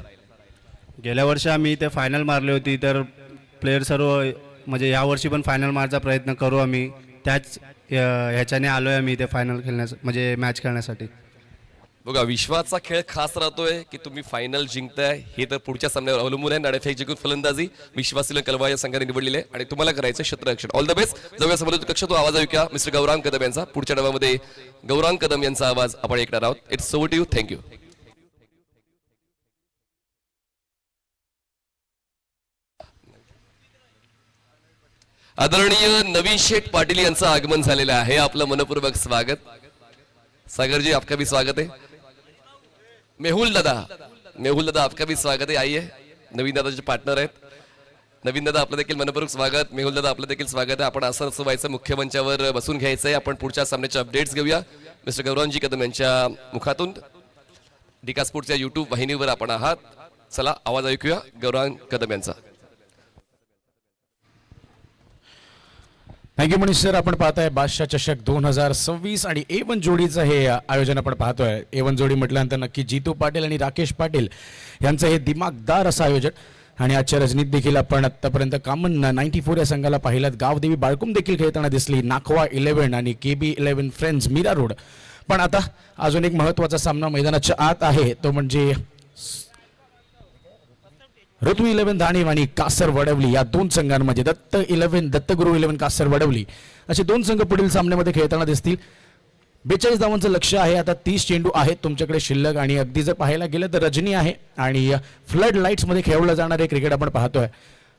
गेल्या वर्षी आम्ही इथे फायनल मारली होती तर प्लेयर सर्व म्हणजे यावर्षी पण फायनल मारायचा प्रयत्न करू आम्ही. त्याच ह्याच्याने आलो आहे आम्ही इथे फायनल म्हणजे मॅच खेळण्यासाठी. बघा विश्वाचा खेळ खास राहतोय की तुम्ही फायनल जिंकताय हे तर पुढच्या सामन्यावर अवलंबून आहे. नाणेफेक जिंकून फलंदाजी विश्वास कलवा या संघाने निवडलेले आणि तुम्हाला करायचं क्षेत्ररक्षण. All the best. जाऊया समोर कक्ष. तो आवाज ऐकूया मिस्टर गौरांग कदम यांचा. पुढच्या डावामध्ये गौरांग कदम यांचा आवाज आपण ऐकणार आहोत. It's over to you. Thank you. आदरणीय नवीन शेठ पाटील यांचं आगमन झालेलं आहे. आपलं मनपूर्वक स्वागत. सागरजी आपका भी स्वागत है. मेहुल दादा आपका भी स्वागत है. आइए. नवीन दादाचे पार्टनर आहेत. नवीन दादा आपलं देखील मनपूर्वक स्वागत. मेहुल दादा आपलं देखील स्वागत आहे. आपण असं व्हायचं मुख्य मंचावर बसून घ्यायचंय. आपण पुढच्या सामन्याचे अपडेट्स घेऊया मिस्टर गौरांगजी कदम यांच्या मुखातून. डिका स्पोर्ट्सच्या YouTube वाहिनीवर आपण आहात. चला आवाज ऐकूया गौरांग कदम यांचा. Thank you Manish sir. आपण पाहताय बादशाह चषक 2026 आणि A1 जोडीचं हे आयोजन आपण पाहतोय. A1 जोडी म्हटल्यानंतर नक्की जितू पाटील आणि राकेश पाटील यांचं हे दिमागदार असं आयोजन. आणि आजच्या रजनीत देखील आपण आतापर्यंत कॉमन 94 या संघाला पाहिलात. गावदेवी बाळकुम देखील खेळताना दिसली. नाखवा 11 आणि KB 11 फ्रेंड्स मीरा रोड. पण आता अजून एक महत्त्वाचा सामना मैदानाच्या आत आहे तो म्हणजे ऋतू 11 धाणे आणि कासर वडवली या दोन संघांमध्ये दत्तगुरु 11 कासर वडवली असे दोन संघ पुढील सामन्यामध्ये खेळताना दिसतील. 42 धावांचं लक्ष आहे. आता 30 चेंडू आहेत तुमच्याकडे शिल्लक आणि अगदी जर पाहायला गेलं तर रजनी आहे आणि फ्लड लाईट्स मध्ये खेळवलं जाणारे क्रिकेट आपण पाहतोय.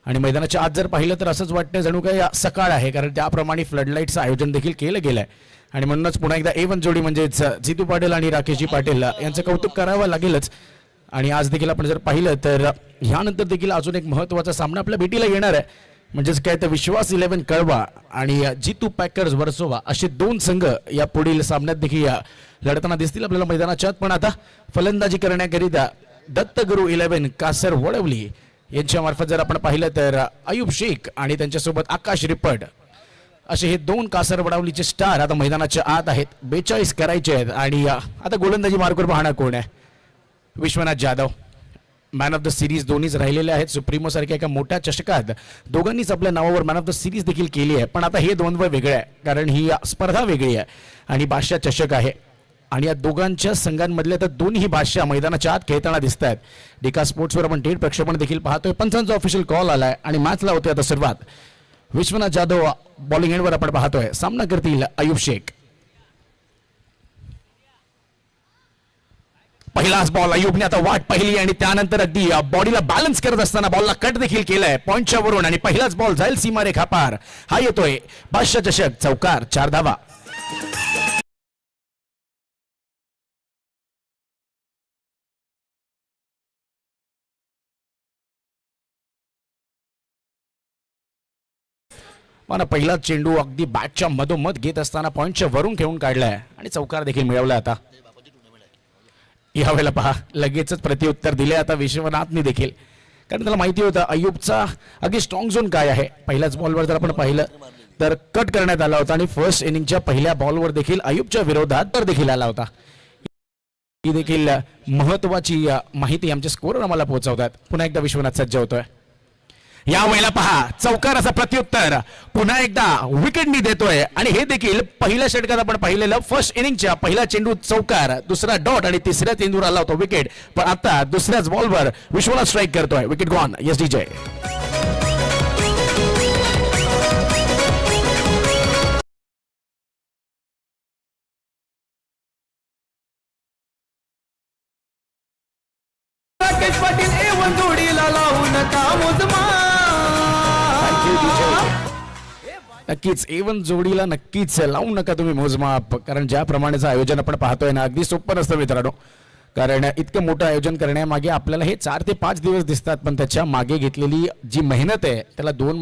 आणि मैदानाच्या आत जर पाहिलं तर असंच वाटतं जणू काही सकाळ आहे, कारण त्याप्रमाणे फ्लड लाईटचं आयोजन देखील केलं गेलंय. आणि म्हणूनच पुन्हा एकदा A1 जोडी म्हणजेच जितू पाटील आणि राकेशजी पाटील यांचं कौतुक करावं लागेलच. आणि आज देखील आपण जर पाहिलं तर ह्यानंतर देखील अजून एक महत्त्वाचा सामना आपल्या भेटीला येणार आहे, म्हणजेच काय तर विश्वास 11 कळवा आणि जितू पॅकर्स वर्सोवा असे दोन संघ या पुढील सामन्यात देखील लढताना दिसतील आपल्याला मैदानाच्या आत. पण आता फलंदाजी करण्याकरिता दत्तगुरु 11 कासर वडवली यांच्या मार्फत जर आपण पाहिलं तर अयुब शेख आणि त्यांच्यासोबत आकाश रिपट असे हे दोन कासर वडवलीचे स्टार आता मैदानाच्या आत आहेत. 42 करायचे आहेत. आणि आता गोलंदाजी मार्कवर पाहणार कोण आहे? Vishwanath Jadhav, man of the series दोन्हीच राहिलेले आहेत. सुप्रीमो सारख्या एका मोठ्या चषकात दोघांनीच आपल्या नावावर मॅन ऑफ द सिरीज देखील केली आहे. पण आता हे द्वंद्व वेगळं आहे, कारण ही स्पर्धा वेगळी आहे आणि बादशाह चषक आहे. आणि या दोघांच्या संघांमधले तर दोन्ही बादशाह मैदानाच्या आत खेळताना दिसत आहेत. डिका स्पोर्ट्सवर आपण थेट प्रक्षेपण देखील पाहतोय. पंचांचा ऑफिशियल कॉल आलाय आणि मॅचला होते आता सुरुवात. विश्वनाथ जाधव बॉलिंग एंडवर आपण पाहतोय. सामना करतील अयुब शेख. पहिलाच बॉल अयुबने आता वाट पाहिली आणि त्यानंतर अगदी बॉडीला बॅलन्स करत असताना बॉलला कट देखील केलाय पॉइंटच्या वरून आणि पहिलाच बॉल जाईल सीमारेखा पार. हा येतोय बादशाह चषक चौकार 4 धावा. पण पहिला चेंडू अगदी बॅटच्या मधोमध घेत असताना पॉइंटच्या वरून खेळून काढलाय आणि चौकार देखील मिळवलाय. आता यावेळेला पहा लगेचच प्रत्युत्तर दिले आता विश्वनाथने देखील, कारण त्याला माहिती होतं अयुबचा अगदी स्ट्रॉंग झोन काय आहे. पहिल्याच बॉलवर जर आपण पाहिलं तर कट करण्यात आला होता आणि फर्स्ट इनिंगच्या पहिल्या बॉलवर देखील अयुबच्या विरोधात तर देखील आला होता. ही देखील महत्वाची माहिती आमचे स्कोरर आम्हाला पोहोचवतात. पुन्हा एकदा विश्वनाथ सज्ज होतोय. या वेळेला पहा चौकाराचा प्रत्युत्तर पुन्हा एकदा विकेटनी देतोय आणि हे देखील पहिल्या षटकात आपण पाहिलेलं फर्स्ट इनिंगच्या पहिला चेंडू चौकार, दुसरा डॉट आणि तिसऱ्या चेंडूवर आला होता विकेट. पण आता दुसऱ्याच बॉलवर विश्वनाथ स्ट्राईक करतोय. Wicket gone. Yes DJ. Rakesh Patil A1 जोडीला लावू नका मोजमा. नक्कीच A1 जोडीला नक्कीच लावू नका तुम्ही मोजमाप, कारण ज्याप्रमाणेचं आयोजन आपण पाहतोय ना अगदी सोपं नसतं मित्रांनो. कारण इतकं मोठं आयोजन करण्यामागे आपल्याला हे 4 ते 5 दिवस दिसतात, पण त्याच्या मागे घेतलेली जी मेहनत आहे त्याला 2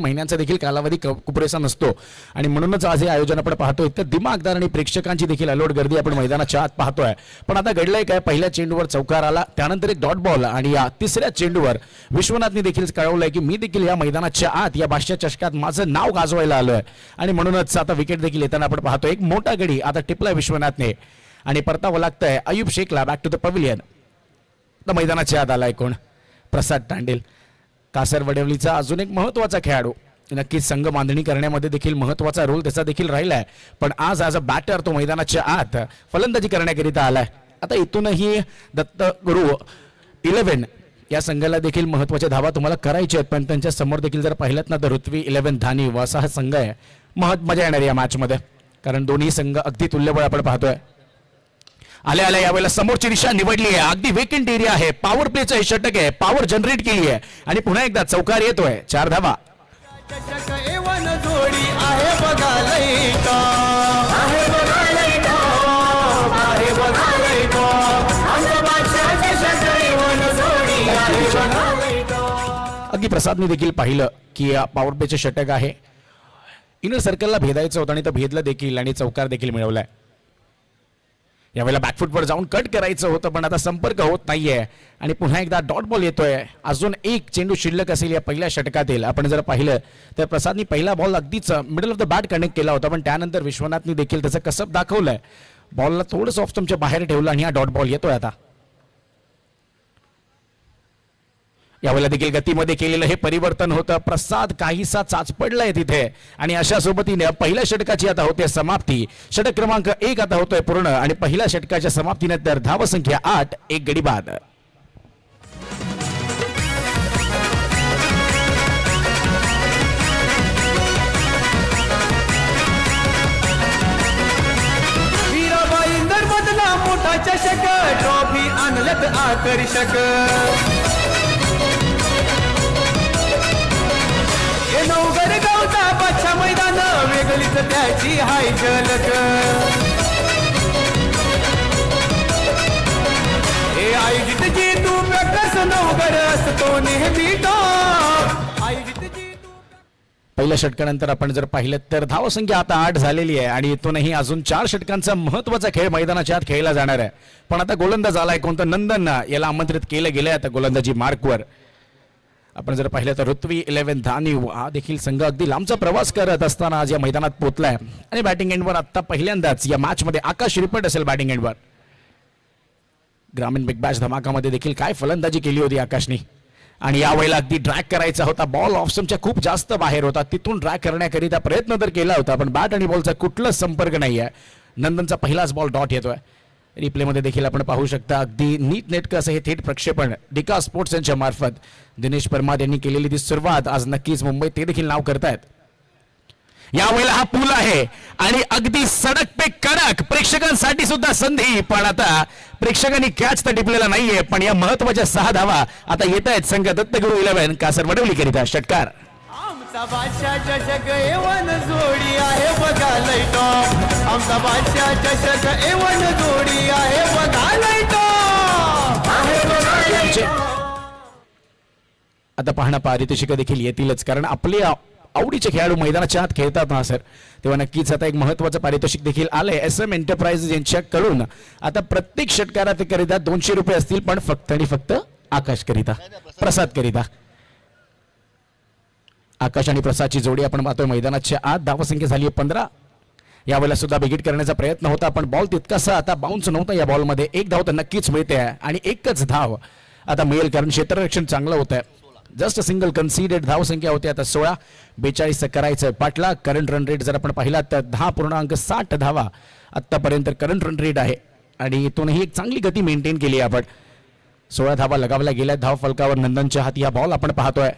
महिन्यांचा देखील कालावधी पुरेसा नसतो. आणि म्हणूनच आज हे आयोजन आपण पाहतोय. इतकं दिमागदार आणि प्रेक्षकांची देखील अलोट गर्दी आपण मैदानाच्या आत पाहतोय. पण आता घडलंय काय, पहिल्या चेंडूवर चौकार आला, त्यानंतर एक डॉट बॉल आणि या तिसऱ्या चेंडूवर विश्वनाथने देखील कळवलंय की मी देखील या मैदानाच्या आत या बादशाह चषकात माझं नाव गाजवायला आलोय. आणि म्हणूनच आता विकेट देखील येताना आपण पाहतोय. एक मोठा गडी आता टिपलाय विश्वनाथने आणि परतावं लागतंय अयुब शेखला. Back to the pavilion. तर मैदानाच्या आत आलाय कोण? प्रसाद तांडेल, कासर वडवलीचा अजून एक महत्वाचा खेळाडू. नक्कीच संघ बांधणी करण्यामध्ये देखील महत्वाचा रोल त्याचा देखील राहिलाय. पण आज ॲज अ बॅटर तो मैदानाच्या आत फलंदाजी करण्याकरिता आलाय. आता इथूनही दत्तगुरु 11 या संघाला देखील महत्वाच्या धावा तुम्हाला करायच्या आहेत. पण त्यांच्या समोर देखील जर पाहिलं ना तर ऋत्वी 11 धानी असा हा संघ आहे. मजा येणार या मॅच मध्ये, कारण दोन्ही संघ अगदी तुल्यबळ आपण पाहतोय. आल्या आल्या यावेळेला समोरची दिशा निवडली आहे. अगदी वेकेंट एरिया आहे. पॉवर प्लेचं हे षटक आहे. पॉवर जनरेट केली आहे आणि पुन्हा एकदा चौकार येतोय. 4 धावा. चषक A1 जोडी आहे बघा लईट, आहे बघा लईट, आहे बघा लईट. आमच्या बादशाह चषक A1 जोडी आहे बघा लईट. अगदी प्रसादने देखील पाहिलं की पॉवर प्लेचे षटक आहे. इनर सर्कलला भेदायचं होतं आणि तर भेदलं देखील आणि चौकार देखील मिळवलाय. यावेळेला बॅकफुटवर जाऊन कट करायचं होतं, पण आता संपर्क होत नाहीये आणि पुन्हा एकदा डॉट बॉल येतोय. अजून एक चेंडू शिल्लक असेल या पहिल्या षटकातील. आपण जर पाहिलं तर प्रसादनी पहिला बॉल अगदीच middle of the bat connect केला होता, पण त्यानंतर विश्वनाथनी देखील त्याचं कसब दाखवलंय. बॉलला थोडंसं ऑफ स्टंपच्या बाहेर ठेवलं आणि हा डॉट बॉल येतोय. आता यावेळेला देखील गतीमध्ये केलेलं हे परिवर्तन होतं. प्रसाद काहीसा चाचपडलाय तिथे आणि अशा सोबतीने पहिल्या षटकाची आता होते समाप्ती. षटक क्रमांक 1 आता होतोय पूर्ण आणि पहिल्या षटकाच्या समाप्तीनंतर धावसंख्या 8, एक गडी बाद. ट्रॉफी आणलत आकर्षक हे नवगड गावचा बादशा मैदान वेगळीच त्याची हाय झलक हे आयोजित जितू प्रकाश नवगड असतो नेहमी टॉप आयोजित जितू पहिल्या षटकानंतर आपण जर पाहिलं तर धावसंख्या आता 8 झालेली आहे आणि इथूनही अजून 4 षटकांचा महत्वाचा खेळ मैदानाच्या आत खेळला जाणार आहे. पण आता गोलंदाज आलाय कोणतं नंदन याला आमंत्रित केलं गेलंय आता गोलंदाजी मार्कवर. आपण जर पाहिलं तर ऋत्वी 11 धानीव हा देखील संघ अगदी लांबचा प्रवास करत असताना आज या मैदानात पोहोचलाय आणि बॅटिंग एंडवर आता पहिल्यांदाच या मॅच मध्ये आकाश रिपट असेल बॅटिंग एंडवर. ग्रामीण बिग बॅश धमाकामध्ये देखील काय फलंदाजी केली होती आकाशने आणि यावेळेला अगदी ड्रॅग करायचा होता. बॉल ऑफस्टंपच्या खूप जास्त बाहेर होता तिथून ड्रॅग करण्याकरिता प्रयत्न तर केला होता पण बॅट आणि बॉलचा कुठलाच संपर्क नाही आहे. नंदनचा पहिलाच बॉल डॉट येतोय. रिप्लेमध्ये देखील आपण पाहू शकता अगदी नीट नेटकं असं हे थेट प्रक्षेपण डिका स्पोर्ट्स यांच्या मार्फत दिनेश परमार यांनी केलेली ती सुरुवात आज नक्कीच मुंबई ते देखील नाव करतायत. यावेळेला हा पूल आहे आणि अगदी सडक पे कडक प्रेक्षकांसाठी सुद्धा संधी पण आता प्रेक्षकांनी कॅच तर टिपलेला नाहीये पण या महत्वाच्या 6 धावा आता येत आहेत संघ दत्तगुरु 11 कासर वडवली करिता. षटकार आमचा बादशाह चषक एवन जोडी आहे बघा टॉप आमचा बादशाह चषक एवन जोडी आहे बघा टॉप आहे बघा आता पाहणं पारितोषिक देखील येतीलच कारण आपले आवडीचे खेळाडू मैदानाच्या आत खेळतात ना सर तेव्हा नक्कीच आता एक महत्वाचं पारितोषिक देखील आलंय SM एंटरप्राइजेस यांच्याकडून. आता प्रत्येक षटकारात करिता 200 रुपये असतील पण फक्त आणि फक्त आकाश करिता प्रसाद करिता. आकाश आणि प्रसादची जोडी आपण पाहतोय मैदानाच्या आत. धावसंख्या झाली 15. यावेळेला सुद्धा बिगिट करण्याचा प्रयत्न होता पण बॉल तितकासा आता बाउन्स नव्हता या बॉलमध्ये. एक धाव तर नक्कीच मिळते आणि एकच धाव आता मिळेल कारण क्षेत्ररक्षण चांगलं होत आहे. जस्ट सिंगल कन्सिडेड धावसंख्या होती आता 16. 42 करायचं पाटला. करंट रन रेट जर आपण पाहिला तर 10.60 धावा आतापर्यंत करंट रन रेट आहे आणि इथूनही एक चांगली गती मेंटेन केली आपण. 16 धावा लगावल्या गेल्या धाव फलकावर नंदनच्या हाती हा बॉल आपण पाहतोय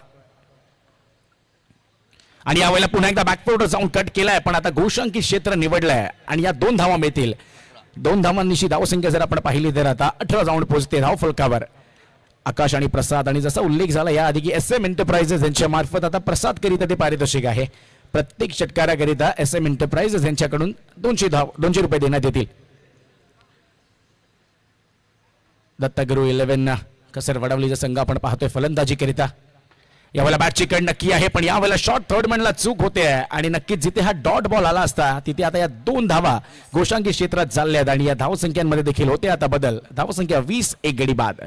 आणि यावेळेला पुन्हा एकदा बॅकफुटवर जाऊन कट केलाय पण आता घोषांकित क्षेत्र निवडलंय आणि या 2 धावा मिळतील. 2 धावांनीची धावसंख्या जर आपण पाहिली तर आता 18 जाऊन पोहोचते धाव फलकावर. आकाश आणि प्रसाद आणि जसा उल्लेख झाला या आधी की SM एंटरप्राइजेस यांच्या मार्फत आता प्रसाद करिता ते पारितोषिक आहे. प्रत्येक षटकाराकरिता SM एंटरप्राइजेस यांच्याकडून 200 रुपये देण्यात येतील. दत्तगुरु 11 कसर वडवलीचा संघ आपण पाहतोय फलंदाजी करिता. यावेळेला बॅटची कड नक्की आहे पण यावेळेला शॉर्ट थर्ड मॅनला चूक होते आणि नक्कीच जिथे हा डॉट बॉल आला असता तिथे आता या 2 धावा घोषांकित क्षेत्रात चालल्यात आणि या धावसंख्यांमध्ये देखील होते आता बदल. धावसंख्या 20 एक गडी बाद.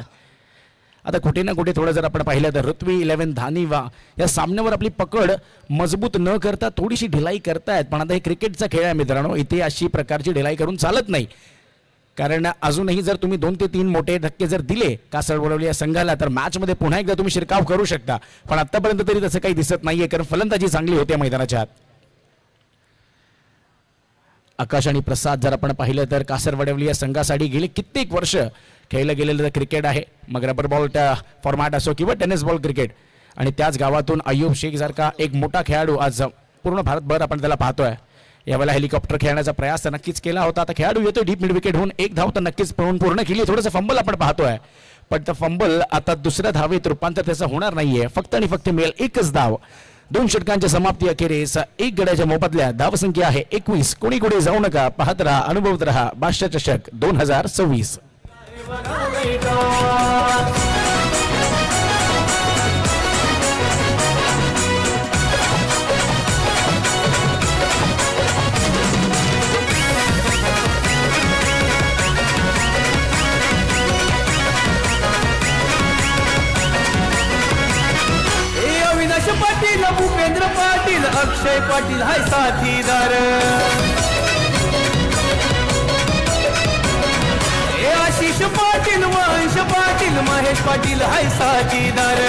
आता कुठे ना कुठे थोडं जर आपण पाहिलं तर ऋत्वी 11 धानीवा या सामन्यावर आपली पकड मजबूत न करता थोडीशी ढिलाई करतायत पण आता हे क्रिकेटचा खेळ आहे मित्रांनो. इथे अशी प्रकारची ढिलाई करून चालत नाही कारण अजूनही जर तुम्ही 2 ते 3 मोठे धक्के जर दिले कासर वडवली या संघाला तर मॅच मध्ये पुन्हा एकदा तुम्ही शिरकाव करू शकता पण आतापर्यंत तरी तसं काही दिसत नाहीये कारण फलंदाजी चांगली होते मैदानाच्या आत. आकाश आणि प्रसाद जर आपण पाहिलं तर कासर वडवली या संघासाठी गेले कित्येक वर्ष खेळलं गेलेलं क्रिकेट आहे मग रबर बॉल फॉर्मॅट असो किंवा टेनिस बॉल क्रिकेट आणि त्याच गावातून अय्यूब शेख सारखा एक मोठा खेळाडू आज पूर्ण भारतभर आपण त्याला पाहतोय. यावेळेला हेलिकॉप्टर खेळण्याचा प्रयास नक्कीच केला होता. आता खेळाडू येतो डीप मिड विकेट होऊन एक धाव तर नक्कीच पूर्ण केली. थोडंसं फंबल आपण पाहतोय पण त्या फंबल आता दुसऱ्या धावेत रूपांतर त्याचं होणार नाहीये. फक्त आणि फक्त मिळेल एकच धाव. 2 षटकांच्या समाप्ती अखेरीस 1 गड्याच्या मोबदल्यात धावसंख्या आहे 21. कोणी कुठे जाऊ नका पाहत राहा अनुभवत राहा बादशाह चषक 2026. अविनाश पाटील भूपेंद्र पाटील अक्षय पाटील हाय साथीदार आशिष पाटील वंश पाटील महेश पाटील हाय साथीदार.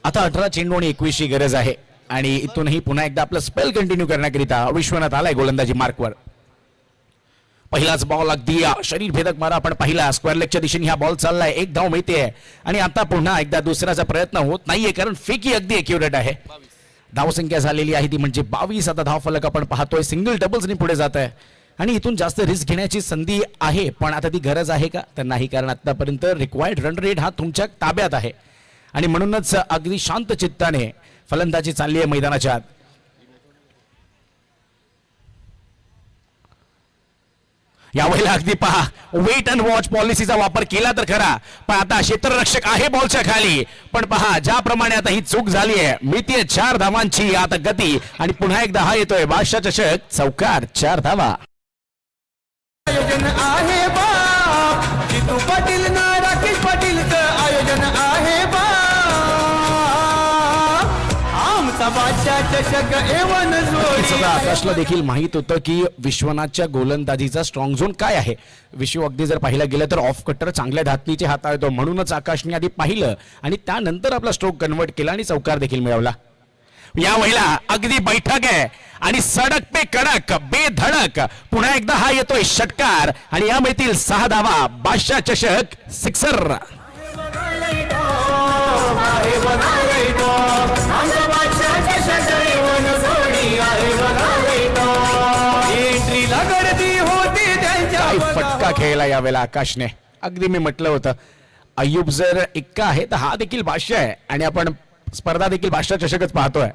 आता 18 चेंडू आणि 21 गरज आहे आणि इथूनही पुन्हा एकदा आपलं स्पेल कंटिन्यू करण्याकरिता विश्वनाथ आलाय गोलंदाजी मार्कवर. पहिलाच बॉल अगदी शरीर भेदक मारा आपण पाहिला स्क्वेअर लेगच्या दिशेने हा बॉल चाललाय. 1 धाव मिळते आणि आता पुन्हा एकदा दुसऱ्याचा प्रयत्न होत नाहीये कारण फेकी अगदी एक्युरेट आहे. धावसंख्या झालेली आहे ती म्हणजे 22. आता धाव फलक आपण पाहतोय सिंगल डबल्सनी पुढे जात आहे आणि इथून जास्त रिस्क घेण्याची संधी आहे, पण आता ती गरज आहे का? तर नाही, कारण आतापर्यंत रिक्वायर्ड रन रेट हा तुमच्या ताब्यात आहे आणि म्हणूनच अगदी शांत चित्ताने फलंदाजी चालली आहे मैदानाच्या आत. यावेळेला अगदी पहा, वेट अँड वॉच पॉलिसीचा वापर केला तर खरा, पण आता क्षेत्ररक्षक आहे बॉलच्या खाली. पण पहा ज्याप्रमाणे आता ही चूक झाली आहे, मितीय 4 धावांची आता गती आणि पुन्हा एकदा हा येतोय बादशाह चषक, चौकार 4 धावा. आयोजन आहे बाप जितू पाटील ना राकेश पाटीलचं आयोजन आहे बाप. आमचा बादशाह चषक एवन नक्कीच जोडी आता आकाशला देखील माहित होतं की विश्वनाथच्या गोलंदाजीचा स्ट्रॉंग झोन काय आहे. विश्व अगदी जर पाहिला गेलं तर ऑफ कटर चांगल्या धातणीचे हाताळतो, म्हणूनच आकाशने आधी पाहिलं आणि त्यानंतर आपला स्ट्रोक कन्वर्ट केला आणि चौकार देखील मिळवला. यावेळेला अगदी बैठक आहे आणि सडक पे कडक बेधडक पुन्हा एकदा हा येतोय षटकार आणि या मिळतील 6 धावा. बादशाह चषक सिक्सर. आहे बघायला तो आमचा बादशाह चषक एवन जोडी आहे बघायला तो. एंट्रीला गर्दी होती त्यांच्या काय फटका खेळला यावेळेला आकाशने. अगदी मी म्हटलं होतं अय्यूब जर एक्का आहे तर हा देखील बादशाह आहे आणि आपण स्पर्धा देखील बादशाह चषकच पाहतोय.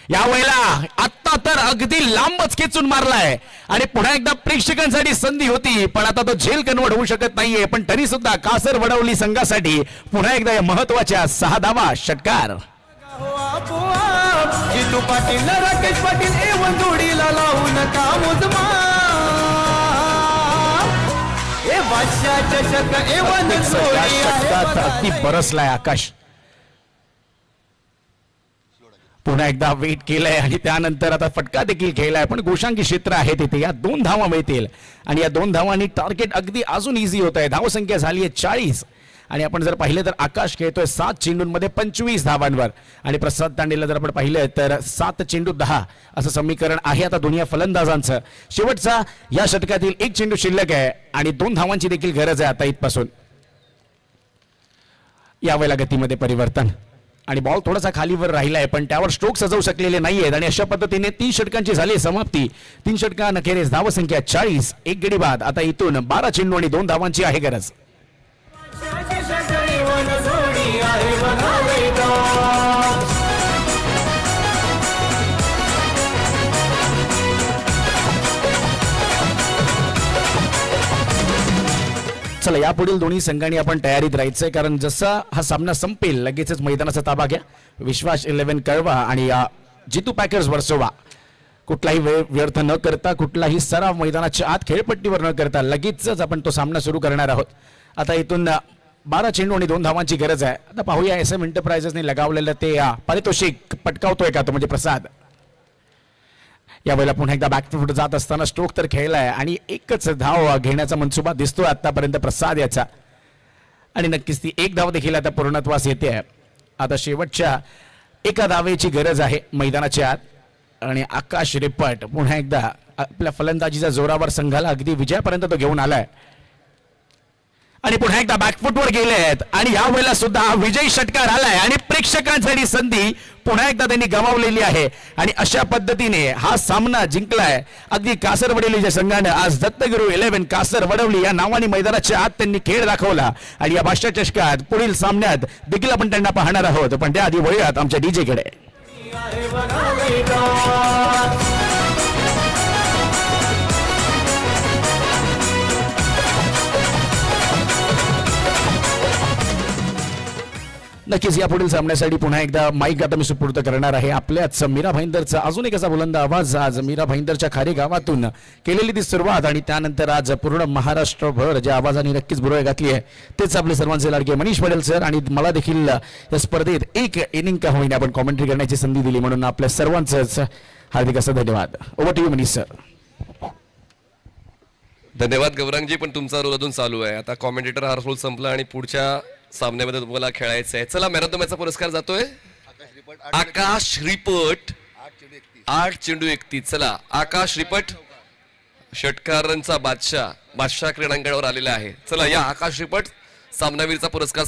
यावेळेला आता तर अगदी लांबच खेचून मारलाय आणि पुन्हा एकदा प्रेक्षकांसाठी संधी होती, पण आता तो झेल कन्वर्ट होऊ शकत नाहीये. पण तरी सुद्धा कासर वडवली संघासाठी पुन्हा एकदा या महत्वाच्या 6 धावा. षटकार. जितू पाटील राकेश पाटील एवन जोडीला लावून का मोजमा. ए बादशाह चषक एवन त्या जोडी षटकात आहे अगदी बरसलाय आकाश. पुन्हा एकदा वेट केलंय आणि त्यानंतर आता फटका देखील खेळलाय, पण गोशांकी क्षेत्र आहे तिथे. या 2 धावा मिळतील आणि या 2 धावांनी टार्गेट अगदी अजून इझी होत आहे. धावसंख्या झाली आहे 40 आणि आपण जर पाहिलं तर आकाश खेळतोय 7 चेंडूंमध्ये 25 धावांवर आणि प्रसाद तांडेला जर आपण पाहिलं तर 7 चेंडू 10 असं समीकरण आहे आता दोन्ही फलंदाजांचं. शेवटचा या षटकातील 1 चेंडू शिल्लक आहे आणि 2 धावांची देखील गरज आहे आता इथपासून. यावेळेला गतीमध्ये परिवर्तन आणि बॉल थोडासा खालीवर राहिलाय, पण त्यावर स्ट्रोक सजवू शकलेले नाहीयेत आणि अशा पद्धतीने 3 षटकांची झाली समाप्ती. 3 षटकांखेरीज धावसंख्या 40, 1 गडी बाद. आता इथून 12 चेंडू आणि 2 धावांची आहे गरज. चषक एवन जोडी आहे बघायला तो. चला यापुढील दोन्ही संघांनी आपण तयारीत राहायचंय, कारण जसा हा सामना संपेल लगेचच मैदानाचा ताबा घ्या. विश्वास 11 कळवा आणि जितू पॅकर्स वर्सोवा. कुठलाही वेळ व्यर्थ न करता, कुठलाही सराव मैदानाच्या आत खेळपट्टीवर न करता लगेचच आपण तो सामना सुरू करणार आहोत. आता इथून 12 चेंडू आणि 2 धावांची गरज आहे. आता पाहूया SM एंटरप्राइजेसने लगावलेलं ते पारितोषिक पटकावतोय का तो म्हणजे प्रसाद. यावेळेला पुन्हा एकदा बॅकफूट जात असताना स्ट्रोक तर खेळलाय आणि एकच धाव घेण्याचा मनसुबा दिसतोय आतापर्यंत प्रसाद याचा आणि नक्कीच ती 1 धाव देखील आता पूर्णत्वास येते आहे. आता शेवटच्या 1 धावेची गरज आहे मैदानाच्या आत आणि आकाश रिपट पुन्हा एकदा आपल्या फलंदाजीच्या जोरावर संघाला अगदी विजयापर्यंत तो घेऊन आलाय आणि पुन्हा एकदा बॅकफुटवर गेले आहेत आणि यावेळेला सुद्धा विजयी षटकार आलाय आणि प्रेक्षकांसाठी संधी पुन्हा एकदा त्यांनी गमावलेली आहे आणि अशा पद्धतीने हा सामना जिंकलाय अगदी कासर वडवलीच्या संघाने. आज दत्तगुरू 11 कासर वडवली या नावाने मैदानाच्या आत त्यांनी खेळ दाखवला आणि या बादशाह चषकात पुढील सामन्यात देखील आपण त्यांना पाहणार आहोत, पण त्याआधी वळूयात आमच्या DJ कडे. आहे बघायला तो. नक्कीच या पुढील सामन्यासाठी पुन्हा एकदा माईक आता मी सुपूर्द करणार आहे आपल्याच मीरा भाईंदरचा अजून एक असा बुलंद आवाज. आज मीरा भाईंदरच्या खारी गावातून केलेली ती सुरुवात आणि त्यानंतर आज पूर्ण महाराष्ट्रभर ज्या आवाजाने नक्कीच बुरळ घातली आहे तेच आपले सर्वांचे लाडके मनीष पटेल सर. आणि मला देखील या स्पर्धेत 1 इनिंग का होईना आपण कॉमेंट्री करण्याची संधी दिली म्हणून आपल्या सर्वांचंच हार्दिक असं धन्यवाद. Over to you Manish sir. धन्यवाद गौरांगजी, पण तुमचा रोल अजून चालू आहे. आता कॉमेंटेटर हा रोल संपला आणि पुढच्या सामन्यामध्ये तुम्हाला खेळायचं आहे. चला मॅन ऑफ द मॅचचा पुरस्कार जातोय आकाश रिपट. 8 चेंडू 31. चला आकाश रिपट षटकारांचा बादशाह क्रीडांगणावर आलेला आहे. चला या आकाश रिपट सामनावीरचा पुरस्कार